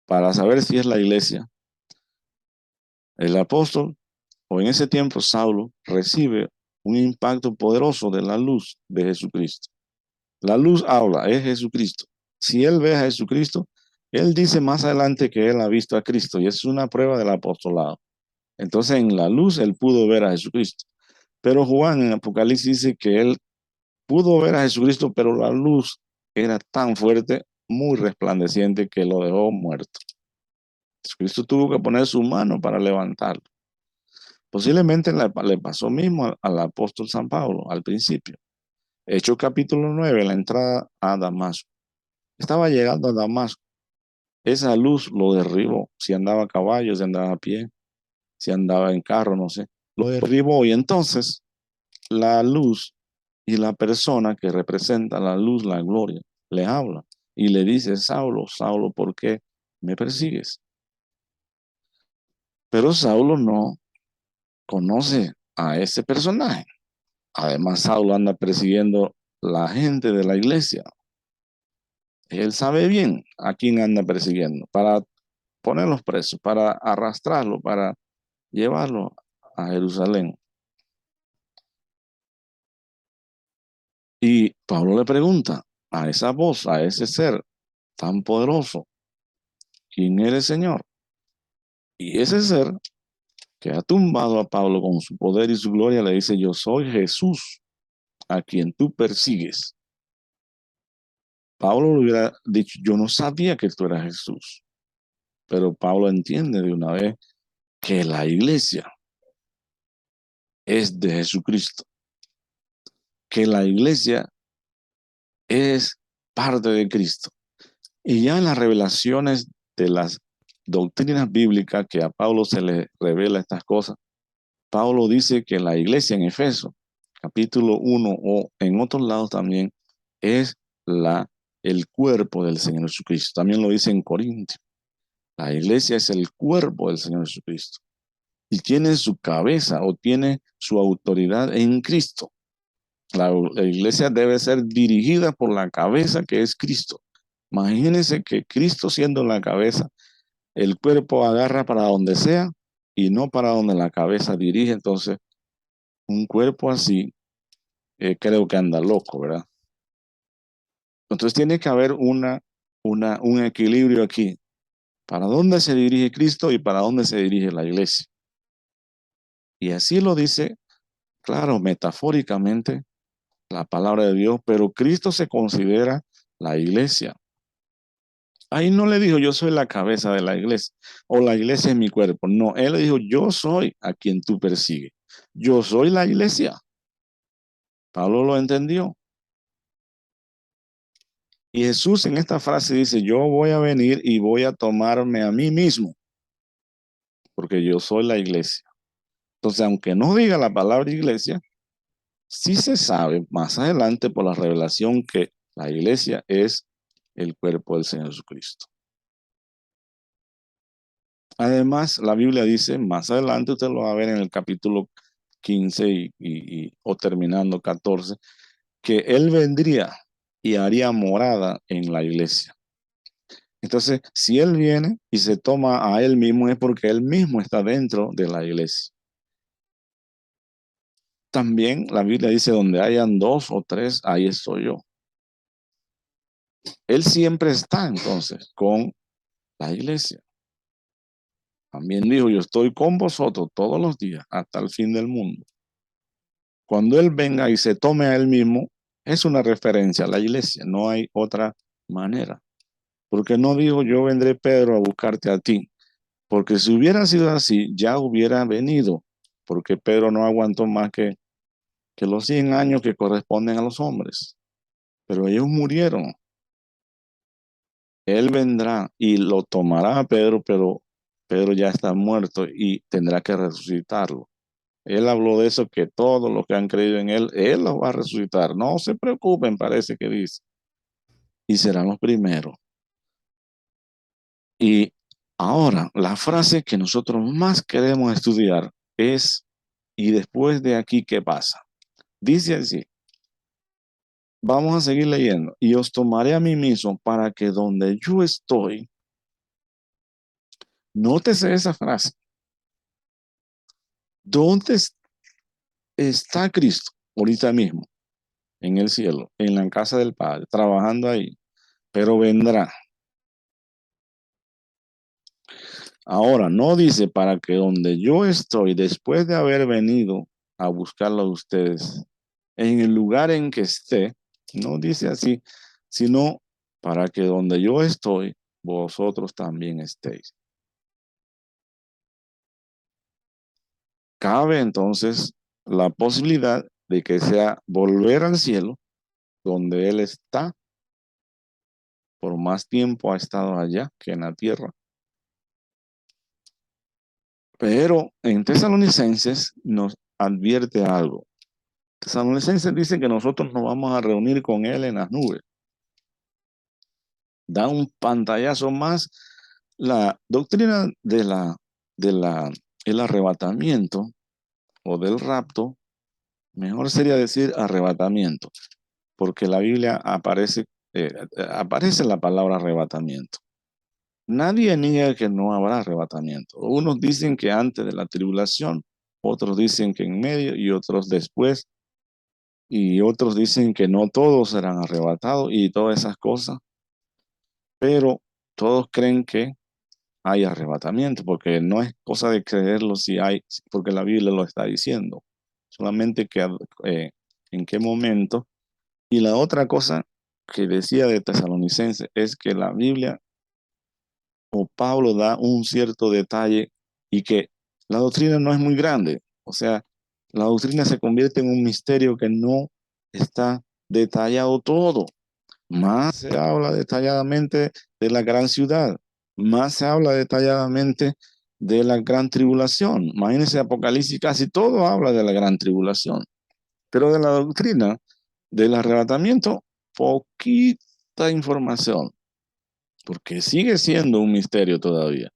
para saber si es la iglesia, el apóstol, o en ese tiempo Saulo, recibe un impacto poderoso de la luz de Jesucristo. La luz habla, es Jesucristo. Si él ve a Jesucristo, él dice más adelante que él ha visto a Cristo y es una prueba del apostolado. Entonces en la luz él pudo ver a Jesucristo. Pero Juan en Apocalipsis dice que él pudo ver a Jesucristo, pero la luz era tan fuerte, muy resplandeciente, que lo dejó muerto. Jesucristo tuvo que poner su mano para levantarlo. Posiblemente le pasó mismo al apóstol San Pablo al principio. Hechos capítulo 9, la entrada a Damasco. Estaba llegando a Damasco. Esa luz lo derribó. Si andaba a caballo, si andaba a pie, si andaba en carro, no sé. Lo derribó y entonces la luz y la persona que representa la luz, la gloria, le habla y le dice, Saulo, Saulo, ¿por qué me persigues? Pero Saulo no conoce a ese personaje. Además, Saulo anda persiguiendo la gente de la iglesia. Él sabe bien a quién anda persiguiendo para ponerlos presos, para arrastrarlo, para llevarlo a Jerusalén. Y Pablo le pregunta a esa voz, a ese ser tan poderoso, ¿quién eres, Señor? Y ese ser que ha tumbado a Pablo con su poder y su gloria le dice, yo soy Jesús, a quien tú persigues. Pablo le hubiera dicho, yo no sabía que tú eras Jesús, pero Pablo entiende de una vez que la iglesia es de Jesucristo, que la iglesia es parte de Cristo. Y ya en las revelaciones de las doctrinas bíblicas que a Pablo se le revela estas cosas, Pablo dice que la iglesia en Efeso, capítulo 1 o en otros lados también, es el cuerpo del Señor Jesucristo. También lo dice en Corintios. La iglesia es el cuerpo del Señor Jesucristo. Y tiene su cabeza o tiene su autoridad en Cristo. La iglesia debe ser dirigida por la cabeza que es Cristo. Imagínense que Cristo siendo la cabeza, el cuerpo agarra para donde sea y no para donde la cabeza dirige. Entonces, un cuerpo así, creo que anda loco, ¿verdad? Entonces tiene que haber un equilibrio aquí. ¿Para dónde se dirige Cristo y para dónde se dirige la iglesia? Y así lo dice, claro, metafóricamente, la palabra de Dios, pero Cristo se considera la iglesia. Ahí no le dijo, yo soy la cabeza de la iglesia o la iglesia es mi cuerpo. No, él le dijo, yo soy a quien tú persigues. Yo soy la iglesia. Pablo lo entendió. Y Jesús en esta frase dice, yo voy a venir y voy a tomarme a mí mismo, porque yo soy la iglesia. Entonces, aunque no diga la palabra iglesia, sí se sabe más adelante por la revelación que la iglesia es el cuerpo del Señor Jesucristo. Además, la Biblia dice, más adelante usted lo va a ver en el capítulo 15 o terminando 14, que Él vendría y haría morada en la iglesia. Entonces, si Él viene y se toma a Él mismo es porque Él mismo está dentro de la iglesia. También la Biblia dice, donde hayan dos o tres, ahí estoy yo. Él siempre está entonces con la iglesia. También dijo, yo estoy con vosotros todos los días hasta el fin del mundo. Cuando Él venga y se tome a Él mismo, es una referencia a la iglesia, no hay otra manera. Porque no dijo, yo vendré, Pedro, a buscarte a ti. Porque si hubiera sido así, ya hubiera venido. Porque Pedro no aguantó más que los 100 años que corresponden a los hombres. Pero ellos murieron. Él vendrá y lo tomará a Pedro, pero Pedro ya está muerto y tendrá que resucitarlo. Él habló de eso, que todos los que han creído en él los va a resucitar. No se preocupen, parece que dice. Y serán los primeros. Y ahora, la frase que nosotros más queremos estudiar es, ¿y después de aquí qué pasa? Dice así, vamos a seguir leyendo. Y os tomaré a mí mismo para que donde yo estoy, nótese esa frase. ¿Dónde está Cristo? Ahorita mismo, en el cielo, en la casa del Padre, trabajando ahí, pero vendrá. Ahora, no dice para que donde yo estoy, después de haber venido a buscarlo a ustedes, en el lugar en que esté, no dice así, sino para que donde yo estoy, vosotros también estéis. Cabe entonces la posibilidad de que sea volver al cielo, donde Él está, por más tiempo ha estado allá que en la tierra. Pero en Tesalonicenses nos advierte algo. Tesalonicenses dice que nosotros nos vamos a reunir con Él en las nubes. Da un pantallazo más. La doctrina de la el arrebatamiento o del rapto, mejor sería decir arrebatamiento, porque la Biblia aparece la palabra arrebatamiento. Nadie niega que no habrá arrebatamiento. Unos dicen que antes de la tribulación, otros dicen que en medio y otros después, y otros dicen que no todos serán arrebatados y todas esas cosas, pero todos creen que hay arrebatamiento, porque no es cosa de creerlo si hay, porque la Biblia lo está diciendo, solamente que en qué momento. Y la otra cosa que decía de Tesalonicense es que la Biblia o Pablo da un cierto detalle y que la doctrina no es muy grande. O sea, la doctrina se convierte en un misterio que no está detallado todo. Más se habla detalladamente de la gran ciudad, más se habla detalladamente de la gran tribulación. Imagínense Apocalipsis, casi todo habla de la gran tribulación, pero de la doctrina del arrebatamiento, poquita información, porque sigue siendo un misterio todavía.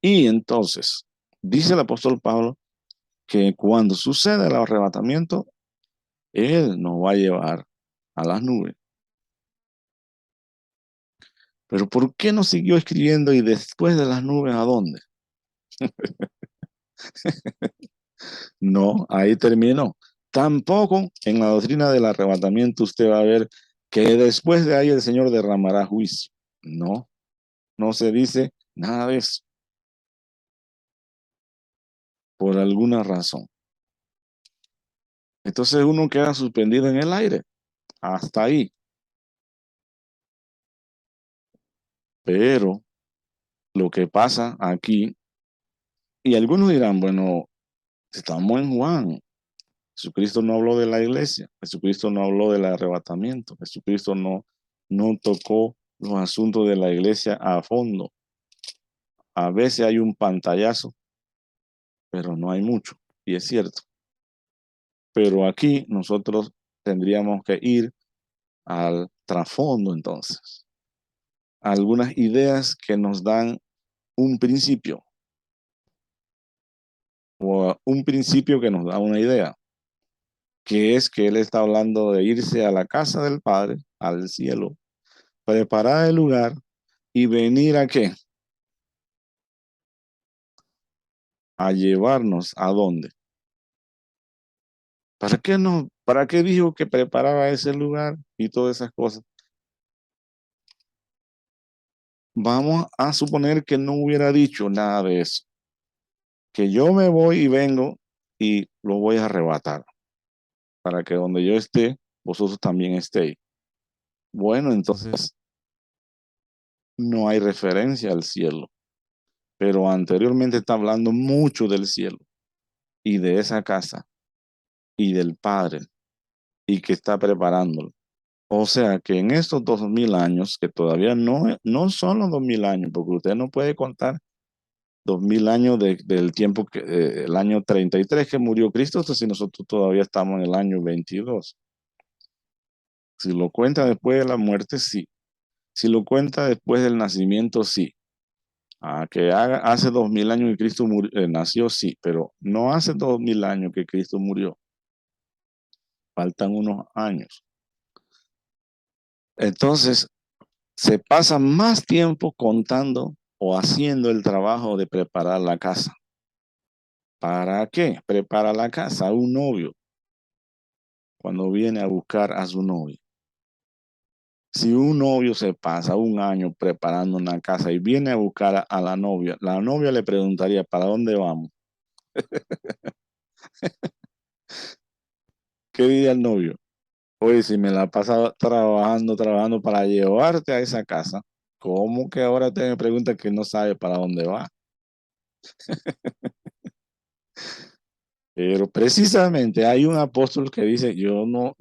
Y entonces, dice el apóstol Pablo que cuando suceda el arrebatamiento, él nos va a llevar a las nubes. Pero ¿por qué no siguió escribiendo y después de las nubes a dónde? No, ahí terminó. Tampoco en la doctrina del arrebatamiento usted va a ver que después de ahí el Señor derramará juicio. No, no se dice nada de eso, por alguna razón. Entonces uno queda suspendido en el aire, hasta ahí. Pero lo que pasa aquí, y algunos dirán, bueno, estamos en Juan, Jesucristo no habló de la iglesia, Jesucristo no habló del arrebatamiento, Jesucristo no tocó los asuntos de la iglesia a fondo. A veces hay un pantallazo, pero no hay mucho, y es cierto. Pero aquí nosotros tendríamos que ir al trasfondo entonces, algunas ideas que nos dan un principio, o un principio que nos da una idea, que es que él está hablando de irse a la casa del Padre, al cielo, preparar el lugar y venir a qué? A llevarnos a dónde. ¿Para qué dijo que preparaba ese lugar y todas esas cosas? Vamos a suponer que no hubiera dicho nada de eso, que yo me voy y vengo y lo voy a arrebatar, para que donde yo esté, vosotros también estéis. Bueno, entonces no hay referencia al cielo, pero anteriormente está hablando mucho del cielo y de esa casa y del Padre y que está preparándolo. O sea que en estos 2000 años, que todavía no son los 2000 años, porque usted no puede contar 2000 años del tiempo el año 33 que murió Cristo, entonces si nosotros todavía estamos en el año 22. Si lo cuenta después de la muerte, sí. Si lo cuenta después del nacimiento, sí. Hace 2000 años que Cristo nació, sí, pero no hace 2000 años que Cristo murió. Faltan unos años. Entonces, se pasa más tiempo contando o haciendo el trabajo de preparar la casa. ¿Para qué? Prepara la casa a un novio cuando viene a buscar a su novia. Si un novio se pasa un año preparando una casa y viene a buscar a la novia le preguntaría, ¿para dónde vamos? ¿Qué diría el novio? Oye, si me la pasa trabajando para llevarte a esa casa, ¿cómo que ahora te me pregunta que no sabe para dónde va? Pero precisamente hay un apóstol que dice, yo no,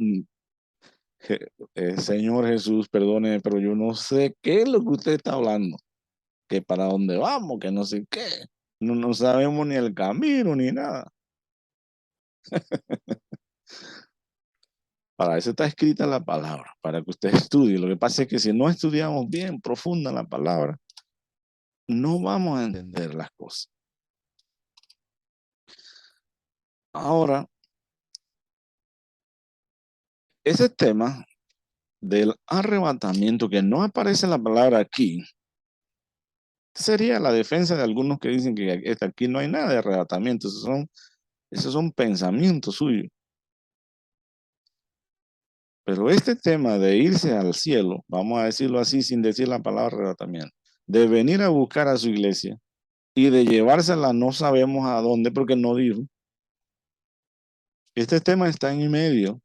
Señor Jesús, perdóneme, pero yo no sé qué es lo que usted está hablando, que para dónde vamos, que no sé qué, no sabemos ni el camino ni nada. Para eso está escrita la palabra, para que usted estudie. Lo que pasa es que si no estudiamos bien profunda la palabra, no vamos a entender las cosas. Ahora, ese tema del arrebatamiento, que no aparece la palabra aquí, sería la defensa de algunos que dicen que aquí no hay nada de arrebatamiento. Esos son pensamientos suyos. Pero este tema de irse al cielo, vamos a decirlo así sin decir la palabra arrebatamiento, de venir a buscar a su iglesia y de llevársela no sabemos a dónde porque no dijo. Este tema está en medio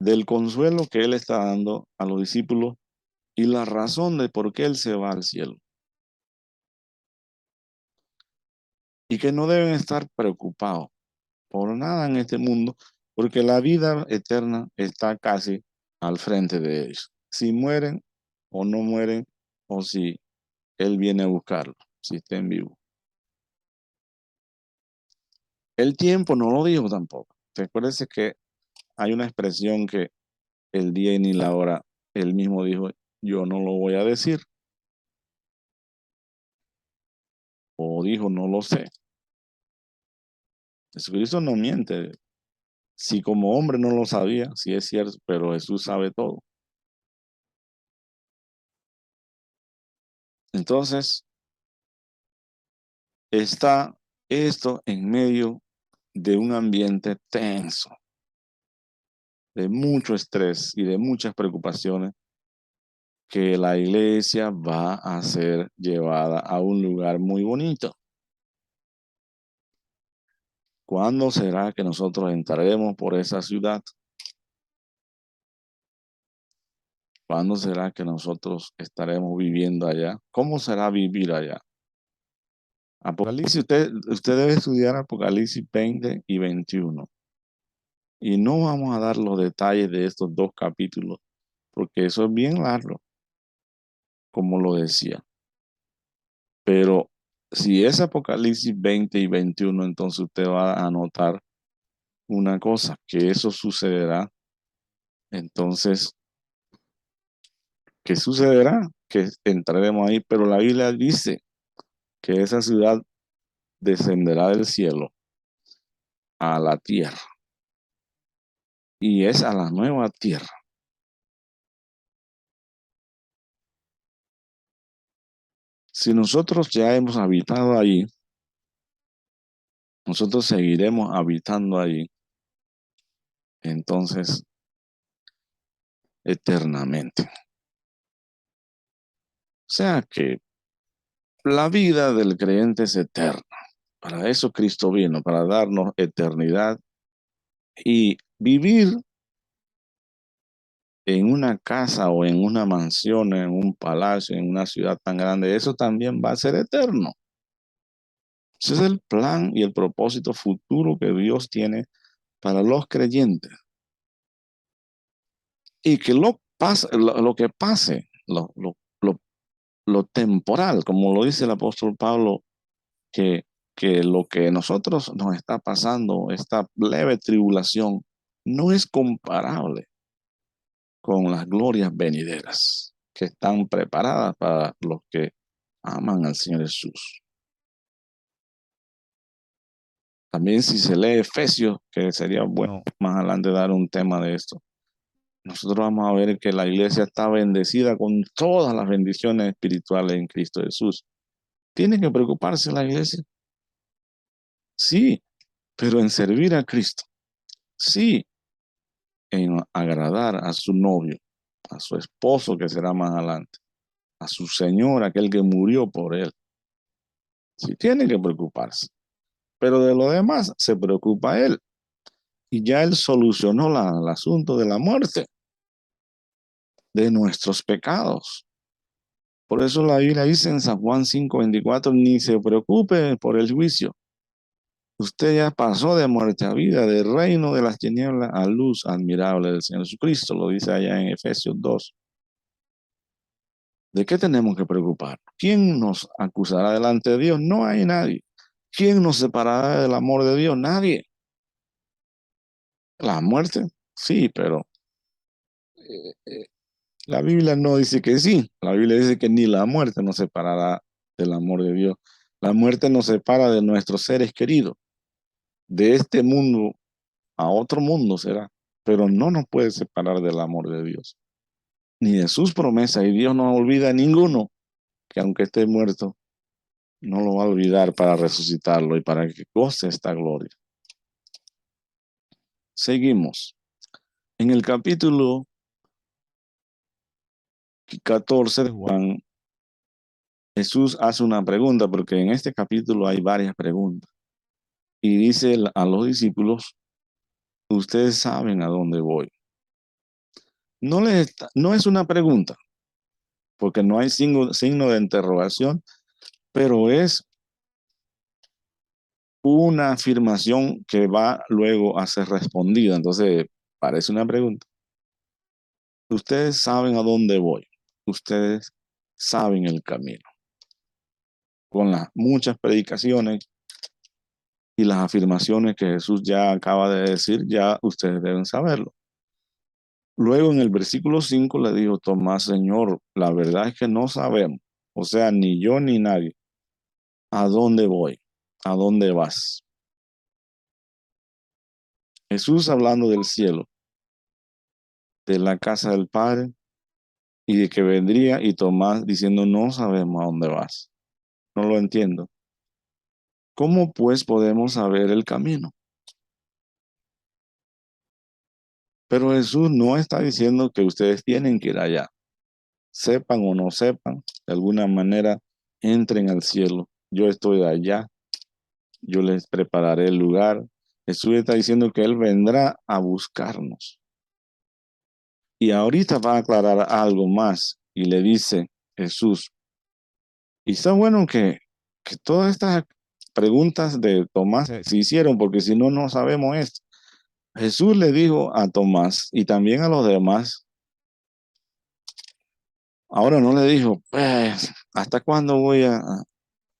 del consuelo que él está dando a los discípulos y la razón de por qué él se va al cielo. Y que no deben estar preocupados por nada en este mundo, porque la vida eterna está casi al frente de ellos. Si mueren o no mueren, o si él viene a buscarlo, si estén vivos. El tiempo no lo dijo tampoco. Recuérdese que hay una expresión que el día y ni la hora, él mismo dijo, yo no lo voy a decir, o dijo, no lo sé. Jesucristo no miente. Si como hombre no lo sabía, sí es cierto, pero Jesús sabe todo. Entonces, está esto en medio de un ambiente tenso, de mucho estrés y de muchas preocupaciones, que la iglesia va a ser llevada a un lugar muy bonito. ¿Cuándo será que nosotros entraremos por esa ciudad? ¿Cuándo será que nosotros estaremos viviendo allá? ¿Cómo será vivir allá? Apocalipsis, usted debe estudiar Apocalipsis 20 y 21. Y no vamos a dar los detalles de estos dos capítulos, porque eso es bien largo, como lo decía. Pero si es Apocalipsis 20 y 21, entonces usted va a notar una cosa, que eso sucederá. Entonces, ¿qué sucederá? Que entraremos ahí, pero la Biblia dice que esa ciudad descenderá del cielo a la tierra y es a la nueva tierra. Si nosotros ya hemos habitado allí, nosotros seguiremos habitando allí, entonces, eternamente. O sea que la vida del creyente es eterna. Para eso Cristo vino, para darnos eternidad y vivir en una casa o en una mansión, en un palacio, en una ciudad tan grande. Eso también va a ser eterno. Ese es el plan y el propósito futuro que Dios tiene para los creyentes. Y que lo que pase, lo temporal, como lo dice el apóstol Pablo, que, que lo que nosotros nos está pasando, esta leve tribulación, no es comparable con las glorias venideras que están preparadas para los que aman al Señor Jesús. También si se lee Efesios, que sería bueno más adelante dar un tema de esto, nosotros vamos a ver que la iglesia está bendecida con todas las bendiciones espirituales en Cristo Jesús. ¿Tiene que preocuparse la iglesia? Sí, pero en servir a Cristo. Sí, en agradar a su novio, a su esposo que será más adelante, a su Señor, aquel que murió por él. Sí, tiene que preocuparse. Pero de lo demás se preocupa él. Y ya él solucionó el asunto de la muerte, de nuestros pecados. Por eso la Biblia dice en San Juan 5:24, ni se preocupe por el juicio. Usted ya pasó de muerte a vida, del reino de las tinieblas a luz admirable del Señor Jesucristo, lo dice allá en Efesios 2. ¿De qué tenemos que preocupar? ¿Quién nos acusará delante de Dios? No hay nadie. ¿Quién nos separará del amor de Dios? Nadie. La muerte, sí, pero eh, eh, la Biblia no dice que sí. La Biblia dice que ni la muerte nos separará del amor de Dios. La muerte nos separa de nuestros seres queridos. de este mundo a otro mundo será, pero no nos puede separar del amor de Dios, ni de sus promesas, y Dios no olvida a ninguno, que aunque esté muerto, no lo va a olvidar para resucitarlo y para que goce esta gloria. Seguimos. En el capítulo 14 de Juan, Jesús hace una pregunta, porque en este capítulo hay varias preguntas. Y dice a los discípulos, ustedes saben a dónde voy. No es una pregunta, porque no hay signo de interrogación, pero es una afirmación que va luego a ser respondida. Entonces, parece una pregunta. Ustedes saben a dónde voy. Ustedes saben el camino. Con las muchas predicaciones y las afirmaciones que Jesús ya acaba de decir, ya ustedes deben saberlo. Luego en el versículo 5 le dijo Tomás, Señor, la verdad es que no sabemos, o sea, ni yo ni nadie, a dónde voy, a dónde vas. Jesús hablando del cielo, de la casa del Padre y de que vendría, y Tomás diciendo, no sabemos a dónde vas. No lo entiendo. ¿Cómo pues podemos saber el camino? Pero Jesús no está diciendo que ustedes tienen que ir allá. Sepan o no sepan, de alguna manera entren al cielo. Yo estoy allá, yo les prepararé el lugar. Jesús está diciendo que Él vendrá a buscarnos. Y ahorita va a aclarar algo más y le dice Jesús, y está bueno que todas estas preguntas de Tomás se hicieron, porque si no, no sabemos esto. Jesús le dijo a Tomás y también a los demás, ahora no le dijo, pues, ¿hasta cuándo voy a...?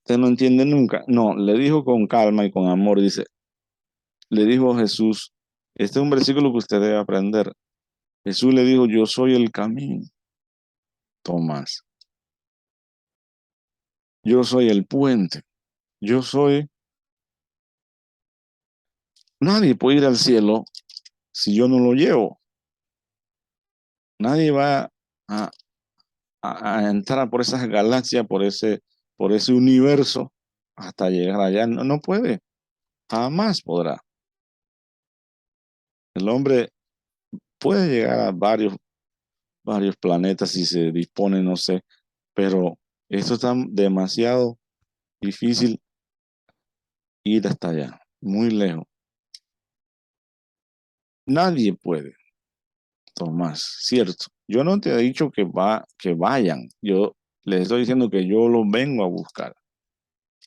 Usted no entiende nunca. No, le dijo con calma y con amor, dice, le dijo Jesús, este es un versículo que usted debe aprender. Jesús le dijo, yo soy el camino, Tomás. Yo soy el puente. Yo soy... Nadie puede ir al cielo si yo no lo llevo. Nadie va a, a entrar por esas galaxias, por ese universo, hasta llegar allá. No, no puede. Jamás podrá. El hombre puede llegar a varios planetas si se dispone, no sé, pero esto está demasiado difícil ir hasta allá, muy lejos. Nadie puede, Tomás, cierto. Yo no te he dicho que vayan. Yo les estoy diciendo que yo los vengo a buscar.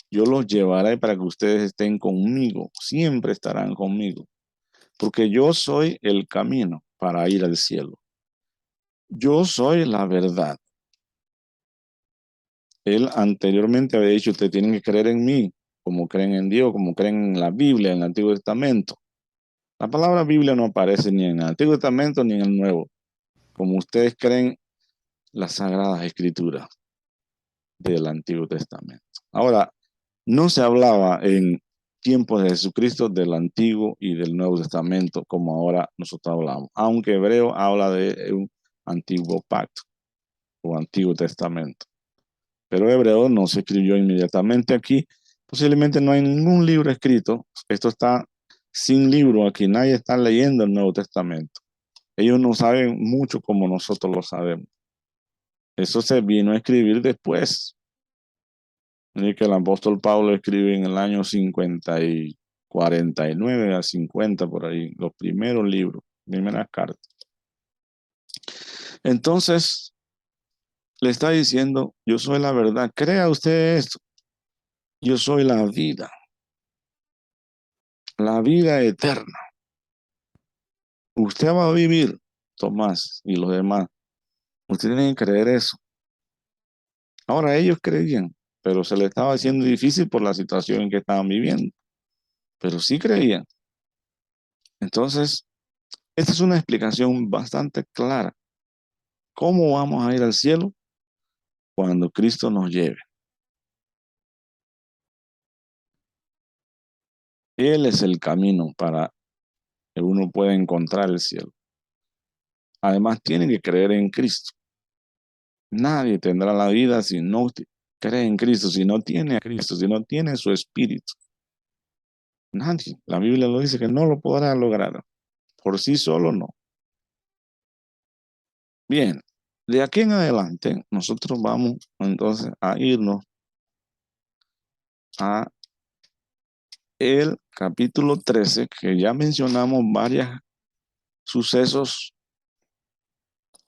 Yo los llevaré para que ustedes estén conmigo. Siempre estarán conmigo. Porque yo soy el camino para ir al cielo. Yo soy la verdad. Él anteriormente había dicho, ustedes tienen que creer en mí, como creen en Dios, como creen en la Biblia, en el Antiguo Testamento. La palabra Biblia no aparece ni en el Antiguo Testamento ni en el Nuevo, como ustedes creen las Sagradas Escrituras del Antiguo Testamento. Ahora, no se hablaba en tiempos de Jesucristo del Antiguo y del Nuevo Testamento como ahora nosotros hablamos, aunque Hebreo habla de un antiguo pacto o Antiguo Testamento. Pero Hebreo no se escribió inmediatamente aquí. Posiblemente no hay ningún libro escrito. Esto está sin libro aquí. Nadie está leyendo el Nuevo Testamento. Ellos no saben mucho como nosotros lo sabemos. Eso se vino a escribir después. Y que el apóstol Pablo escribe en el año 49 a 50 por ahí, los primeros libros, primeras cartas. Entonces, le está diciendo, yo soy la verdad. Crea usted esto. Yo soy la vida eterna. Usted va a vivir, Tomás y los demás. Usted tiene que creer eso. Ahora ellos creían, pero se les estaba haciendo difícil por la situación en que estaban viviendo. Pero sí creían. Entonces, esta es una explicación bastante clara. ¿Cómo vamos a ir al cielo? Cuando Cristo nos lleve. Él es el camino para que uno pueda encontrar el cielo. Además, tiene que creer en Cristo. Nadie tendrá la vida si no cree en Cristo, si no tiene a Cristo, si no tiene su espíritu. Nadie. La Biblia lo dice que no lo podrá lograr. Por sí solo no. Bien, de aquí en adelante nosotros vamos entonces a irnos a el capítulo 13, que ya mencionamos varios sucesos,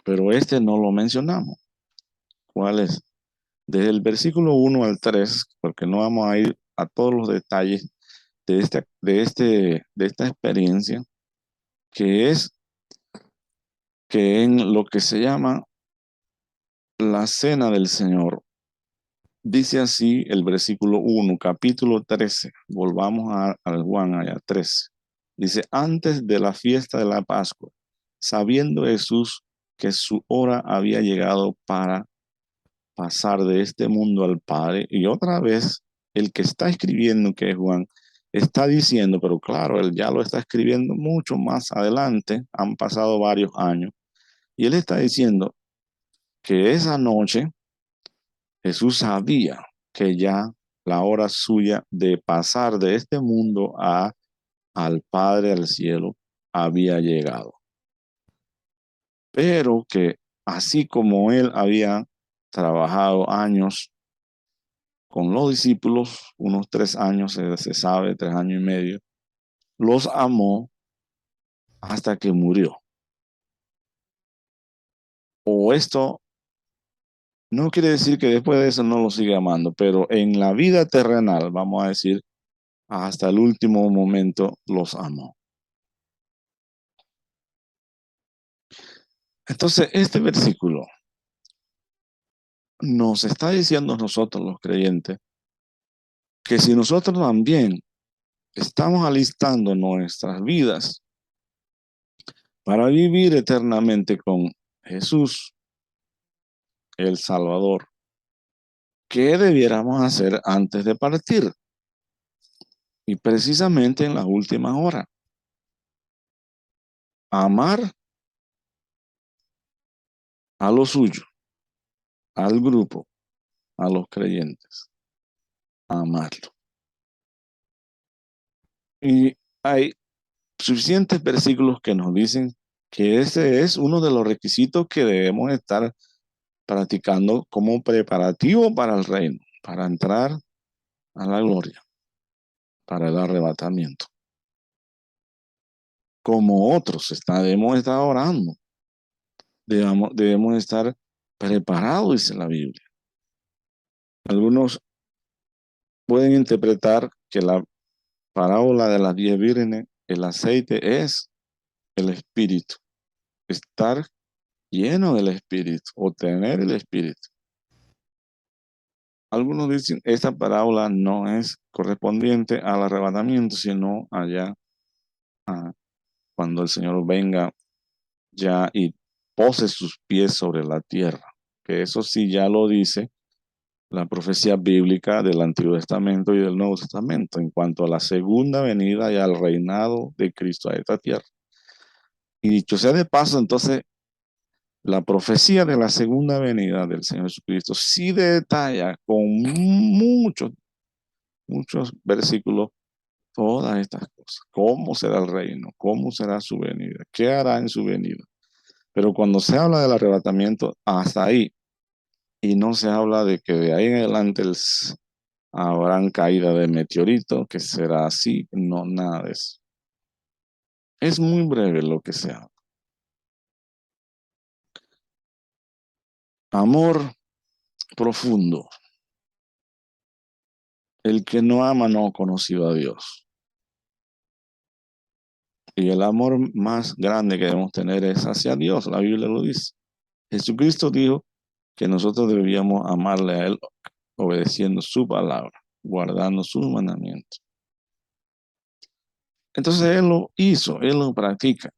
pero este no lo mencionamos. ¿Cuál es? Desde el versículo 1 al 3, porque no vamos a ir a todos los detalles de esta experiencia, que es que en lo que se llama la cena del Señor, dice así el versículo 1, capítulo 13, volvamos al Juan allá, 13. Dice, antes de la fiesta de la Pascua, sabiendo Jesús que su hora había llegado para pasar de este mundo al Padre, y otra vez el que está escribiendo, que es Juan, está diciendo, pero claro, él ya lo está escribiendo mucho más adelante, han pasado varios años, y él está diciendo que esa noche Jesús sabía que ya la hora suya de pasar de este mundo al Padre, al cielo, había llegado. Pero que así como él había trabajado años con los discípulos, unos 3 años, se sabe, 3 años y medio, los amó hasta que murió. O esto no quiere decir que después de eso no lo siga amando, pero en la vida terrenal, vamos a decir, hasta el último momento los amó. Entonces, este versículo nos está diciendo a nosotros los creyentes que si nosotros también estamos alistando nuestras vidas para vivir eternamente con Jesús, el Salvador, ¿qué debiéramos hacer antes de partir? Y precisamente en las últimas horas, amar a lo suyo, al grupo, a los creyentes, amarlo. Y hay suficientes versículos que nos dicen que ese es uno de los requisitos que debemos estar practicando como preparativo para el reino, para entrar a la gloria, para el arrebatamiento. Como otros debemos estar orando, debemos estar preparados, dice la Biblia. Algunos pueden interpretar que la parábola de las 10 vírgenes, el aceite es el espíritu, estar lleno del espíritu o tener el espíritu. Algunos dicen esta parábola no es correspondiente al arrebatamiento, sino allá cuando el Señor venga ya y pose sus pies sobre la tierra, que eso sí ya lo dice la profecía bíblica del Antiguo Testamento y del Nuevo Testamento en cuanto a la segunda venida y al reinado de Cristo a esta tierra. Y dicho sea de paso, entonces, la profecía de la segunda venida del Señor Jesucristo sí detalla con muchos versículos todas estas cosas. ¿Cómo será el reino? ¿Cómo será su venida? ¿Qué hará en su venida? Pero cuando se habla del arrebatamiento, hasta ahí, y no se habla de que de ahí en adelante habrán caída de meteorito, que será así, no, nada de eso. Es muy breve lo que se habla. Amor profundo. El que no ama no ha conocido a Dios. Y el amor más grande que debemos tener es hacia Dios, la Biblia lo dice. Jesucristo dijo que nosotros debíamos amarle a Él obedeciendo su palabra, guardando sus mandamientos. Entonces Él lo hizo, Él lo practica.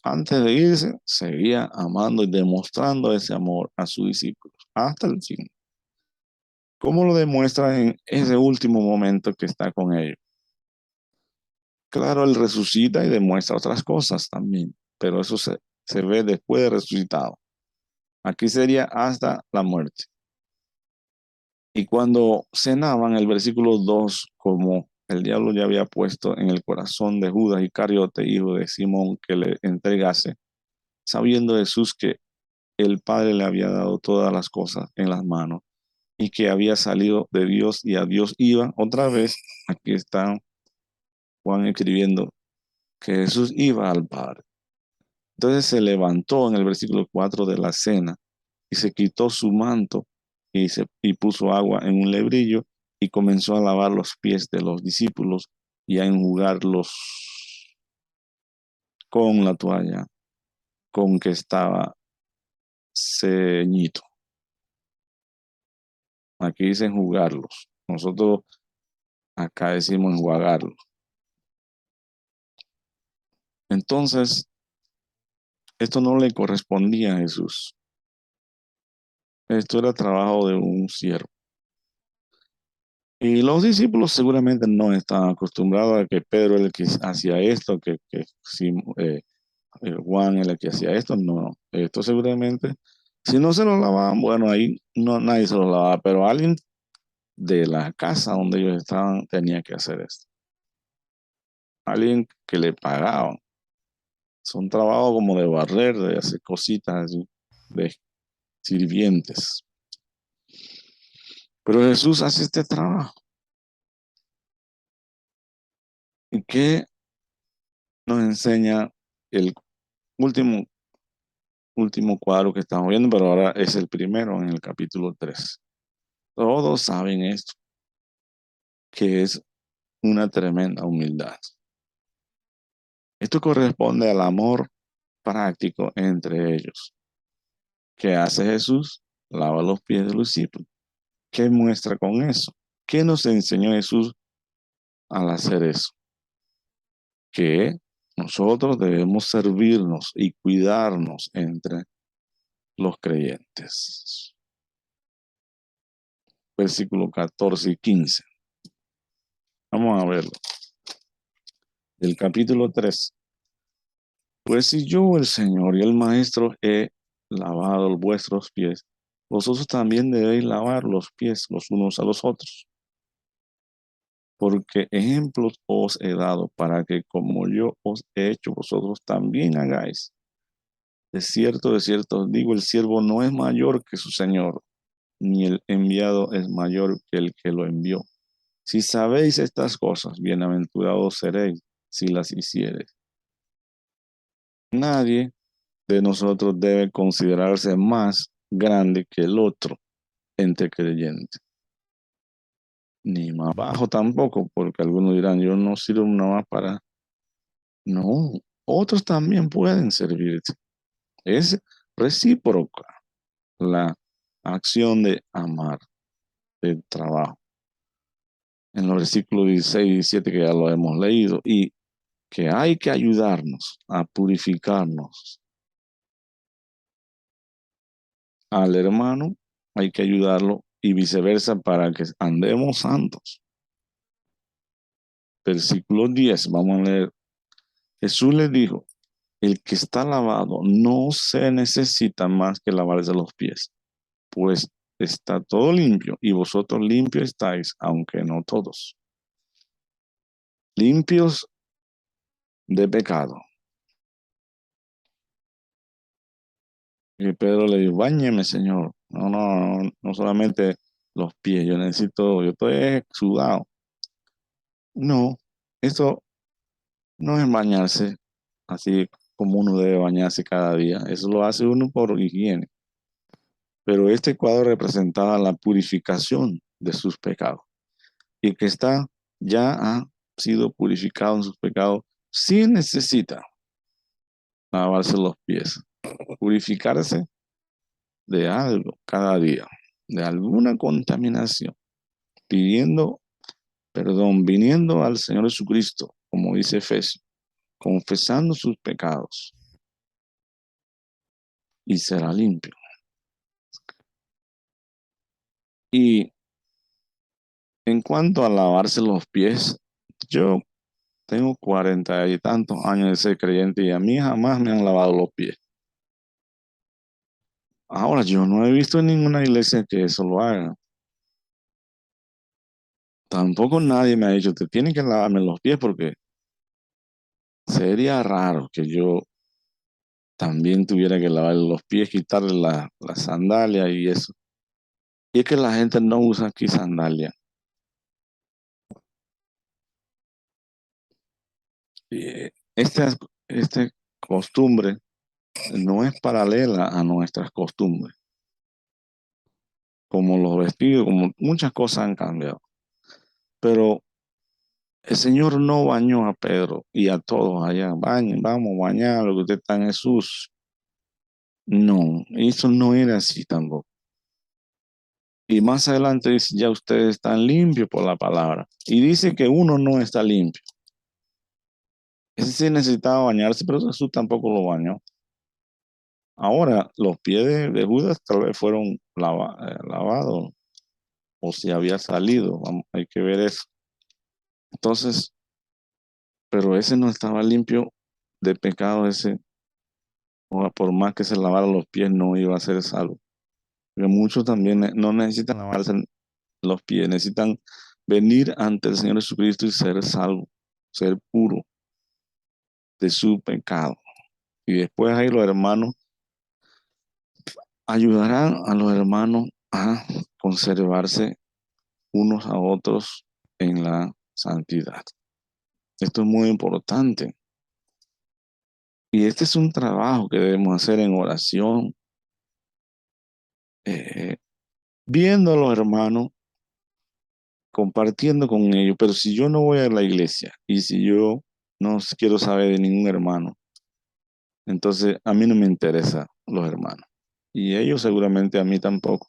Antes de irse, seguía amando y demostrando ese amor a sus discípulos hasta el fin. ¿Cómo lo demuestra en ese último momento que está con ellos? Claro, Él resucita y demuestra otras cosas también, pero eso se ve después de resucitado. Aquí sería hasta la muerte. Y cuando cenaban, el versículo 2, como el diablo ya había puesto en el corazón de Judas Iscariote, hijo de Simón, que le entregase, sabiendo Jesús que el Padre le había dado todas las cosas en las manos y que había salido de Dios y a Dios iba. Otra vez, aquí está Juan escribiendo que Jesús iba al Padre. Entonces se levantó en el versículo 4 de la cena y se quitó su manto y puso agua en un lebrillo y comenzó a lavar los pies de los discípulos y a enjugarlos con la toalla con que estaba ceñido. Aquí dice enjugarlos. Nosotros acá decimos enjuagarlos. Entonces, esto no le correspondía a Jesús. Esto era trabajo de un siervo. Y los discípulos seguramente no estaban acostumbrados a que Pedro el que hacía esto, Juan el que hacía esto. No, esto seguramente, si no se lo lavaban, bueno, ahí no, nadie se lo lavaba, pero alguien de la casa donde ellos estaban tenía que hacer esto. Alguien que le pagaban. Son trabajos como de barrer, de hacer cositas así, de sirvientes. Pero Jesús hace este trabajo. ¿Y qué nos enseña el último, último cuadro que estamos viendo? Pero ahora es el primero en el capítulo 3. Todos saben esto, que es una tremenda humildad. Esto corresponde al amor práctico entre ellos. ¿Qué hace Jesús? Lava los pies de los discípulos. ¿Qué muestra con eso? ¿Qué nos enseñó Jesús al hacer eso? Que nosotros debemos servirnos y cuidarnos entre los creyentes. Versículo 14 y 15. Vamos a verlo. Del capítulo 3. Pues si yo, el Señor y el Maestro, he lavado vuestros pies, vosotros también debéis lavar los pies los unos a los otros. Porque ejemplos os he dado para que como yo os he hecho, vosotros también hagáis. De cierto os digo, el siervo no es mayor que su Señor, ni el enviado es mayor que el que lo envió. Si sabéis estas cosas, bienaventurados seréis si las hiciereis. Nadie de nosotros debe considerarse más grande que el otro entre creyentes, ni más bajo tampoco, porque algunos dirán, yo no sirvo nada más para... No, otros también pueden servirte. Es recíproca la acción de amar, del trabajo. En los versículos 16 y 17 que ya lo hemos leído, y que hay que ayudarnos a purificarnos al hermano, hay que ayudarlo y viceversa para que andemos santos. Versículo 10, vamos a leer. Jesús le dijo, el que está lavado no se necesita más que lavarse los pies, pues está todo limpio y vosotros limpios estáis, aunque no todos. Limpios de pecado. Y Pedro le dijo, báñeme, Señor. No, no, no, no solamente los pies, yo estoy sudado. No, eso no es bañarse así como uno debe bañarse cada día. Eso lo hace uno por higiene. Pero este cuadro representaba la purificación de sus pecados. Y que está ya ha sido purificado en sus pecados, sí necesita lavarse los pies, purificarse de algo cada día, de alguna contaminación, pidiendo perdón, viniendo al Señor Jesucristo, como dice Efesios, confesando sus pecados y será limpio. Y en cuanto a lavarse los pies, yo Tengo 40 y tantos años de ser creyente y a mí jamás me han lavado los pies. Ahora, yo no he visto en ninguna iglesia que eso lo haga. Tampoco nadie me ha dicho, te tienen que lavarme los pies porque sería raro que yo también tuviera que lavar los pies, quitarle la sandalia y eso. Y es que la gente no usa aquí sandalia. Y esta costumbre no es paralela a nuestras costumbres, como los vestidos, como muchas cosas han cambiado. Pero el Señor no bañó a Pedro y a todos allá. Bañen, vamos a bañar, lo que usted está en Jesús. No, eso no era así tampoco. Y más adelante dice, ya ustedes están limpios por la palabra. Y dice que uno no está limpio. Ese sí necesitaba bañarse, pero Jesús tampoco lo bañó. Ahora, los pies de Judas tal vez fueron lavados o si había salido. Vamos, hay que ver eso. Entonces, pero ese no estaba limpio de pecado, ese, o por más que se lavara los pies, no iba a ser salvo. Porque muchos también no necesitan lavarse los pies, necesitan venir ante el Señor Jesucristo y ser salvo, ser puro de su pecado. Y después ahí los hermanos ayudarán a los hermanos a conservarse unos a otros en la santidad. Esto es muy importante. Y este es un trabajo que debemos hacer en oración, eh, viendo a los hermanos, compartiendo con ellos. Pero si yo no voy a la iglesia y si yo no quiero saber de ningún hermano, entonces a mí no me interesan los hermanos. Y ellos seguramente a mí tampoco.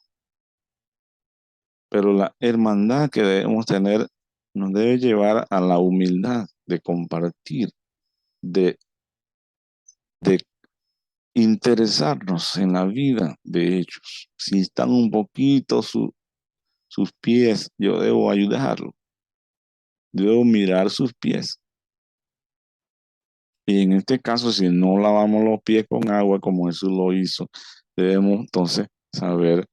Pero la hermandad que debemos tener nos debe llevar a la humildad de compartir, de, de interesarnos en la vida de ellos. Si están un poquito sus pies, yo debo ayudarlo. Debo mirar sus pies. Y en este caso, si no lavamos los pies con agua como Jesús lo hizo, debemos entonces saber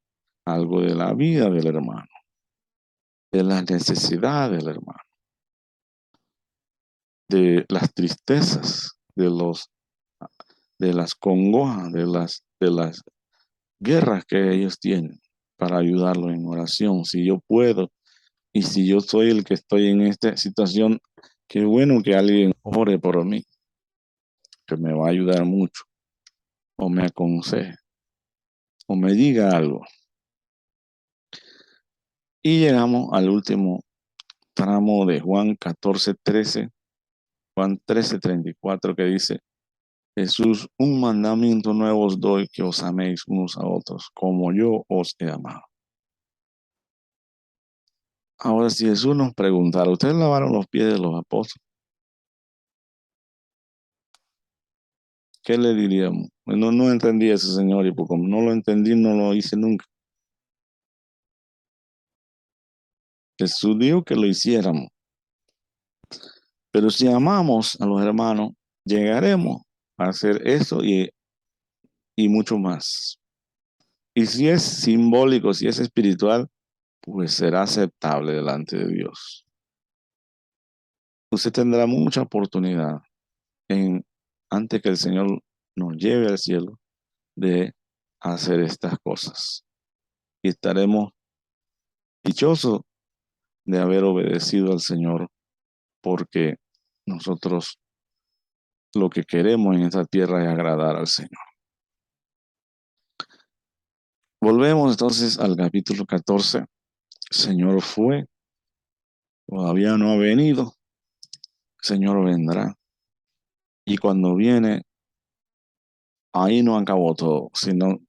algo de la vida del hermano, de las necesidades del hermano, de las tristezas, de las congojas, de las guerras que ellos tienen para ayudarlos en oración. Si yo puedo y si yo soy el que estoy en esta situación, qué bueno que alguien ore por mí, que me va a ayudar mucho, o me aconseje, o me diga algo. Y llegamos al último tramo de Juan 14:13, Juan 13:34, que dice, Jesús, un mandamiento nuevo os doy, que os améis unos a otros, como yo os he amado. Ahora, si Jesús nos preguntara, ¿ustedes lavaron los pies de los apóstoles? ¿Qué le diríamos? No entendí eso, Señor, y pues como no lo entendí, no lo hice nunca. Jesús dijo que lo hiciéramos. Pero si amamos a los hermanos, llegaremos a hacer eso y mucho más. Y si es simbólico, si es espiritual, pues será aceptable delante de Dios. Usted tendrá mucha oportunidad antes que el Señor nos lleve al cielo de hacer estas cosas. Y estaremos dichosos de haber obedecido al Señor porque nosotros lo que queremos en esta tierra es agradar al Señor. Volvemos entonces al capítulo 14. El Señor fue, todavía no ha venido, el Señor vendrá. Y cuando viene, ahí no acabó todo, sino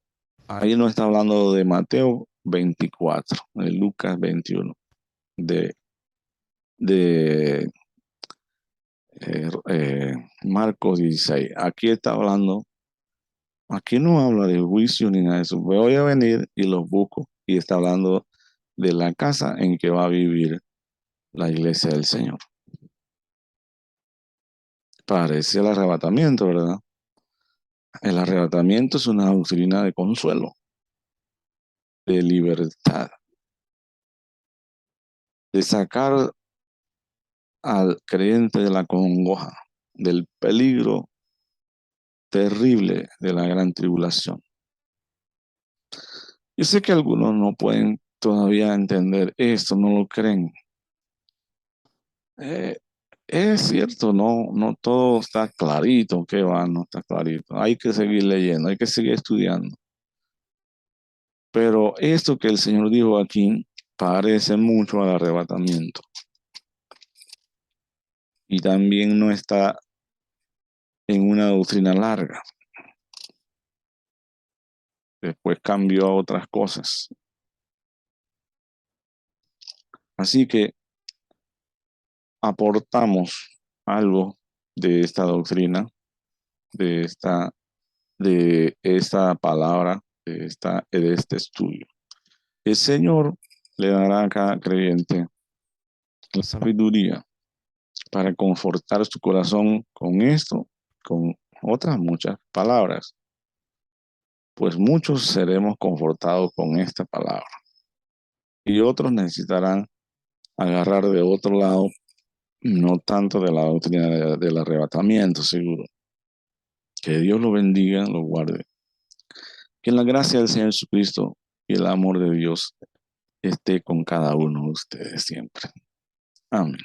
ahí no está hablando de Mateo 24, de Lucas 21, de, de Marcos 16. Aquí está hablando, aquí no habla de juicio ni nada de eso. Voy a venir y los busco. Y está hablando de la casa en que va a vivir la iglesia del Señor. Parece el arrebatamiento, ¿verdad? El arrebatamiento es una doctrina de consuelo, de libertad, de sacar al creyente de la congoja, del peligro terrible de la gran tribulación. Yo sé que algunos no pueden todavía entender esto, no lo creen. Eh, es cierto, no todo está clarito, que va, no está clarito. Hay que seguir leyendo, hay que seguir estudiando. Pero esto que el Señor dijo aquí parece mucho al arrebatamiento. Y también no está en una doctrina larga. Después cambió a otras cosas. Así que aportamos algo de esta doctrina, de esta palabra, de este estudio. El Señor le dará a cada creyente la sabiduría para confortar su corazón con esto, con otras muchas palabras, pues muchos seremos confortados con esta palabra y otros necesitarán agarrar de otro lado, no tanto de la doctrina del arrebatamiento, seguro. Que Dios lo bendiga, lo guarde. Que la gracia del Señor Jesucristo y el amor de Dios esté con cada uno de ustedes siempre. Amén.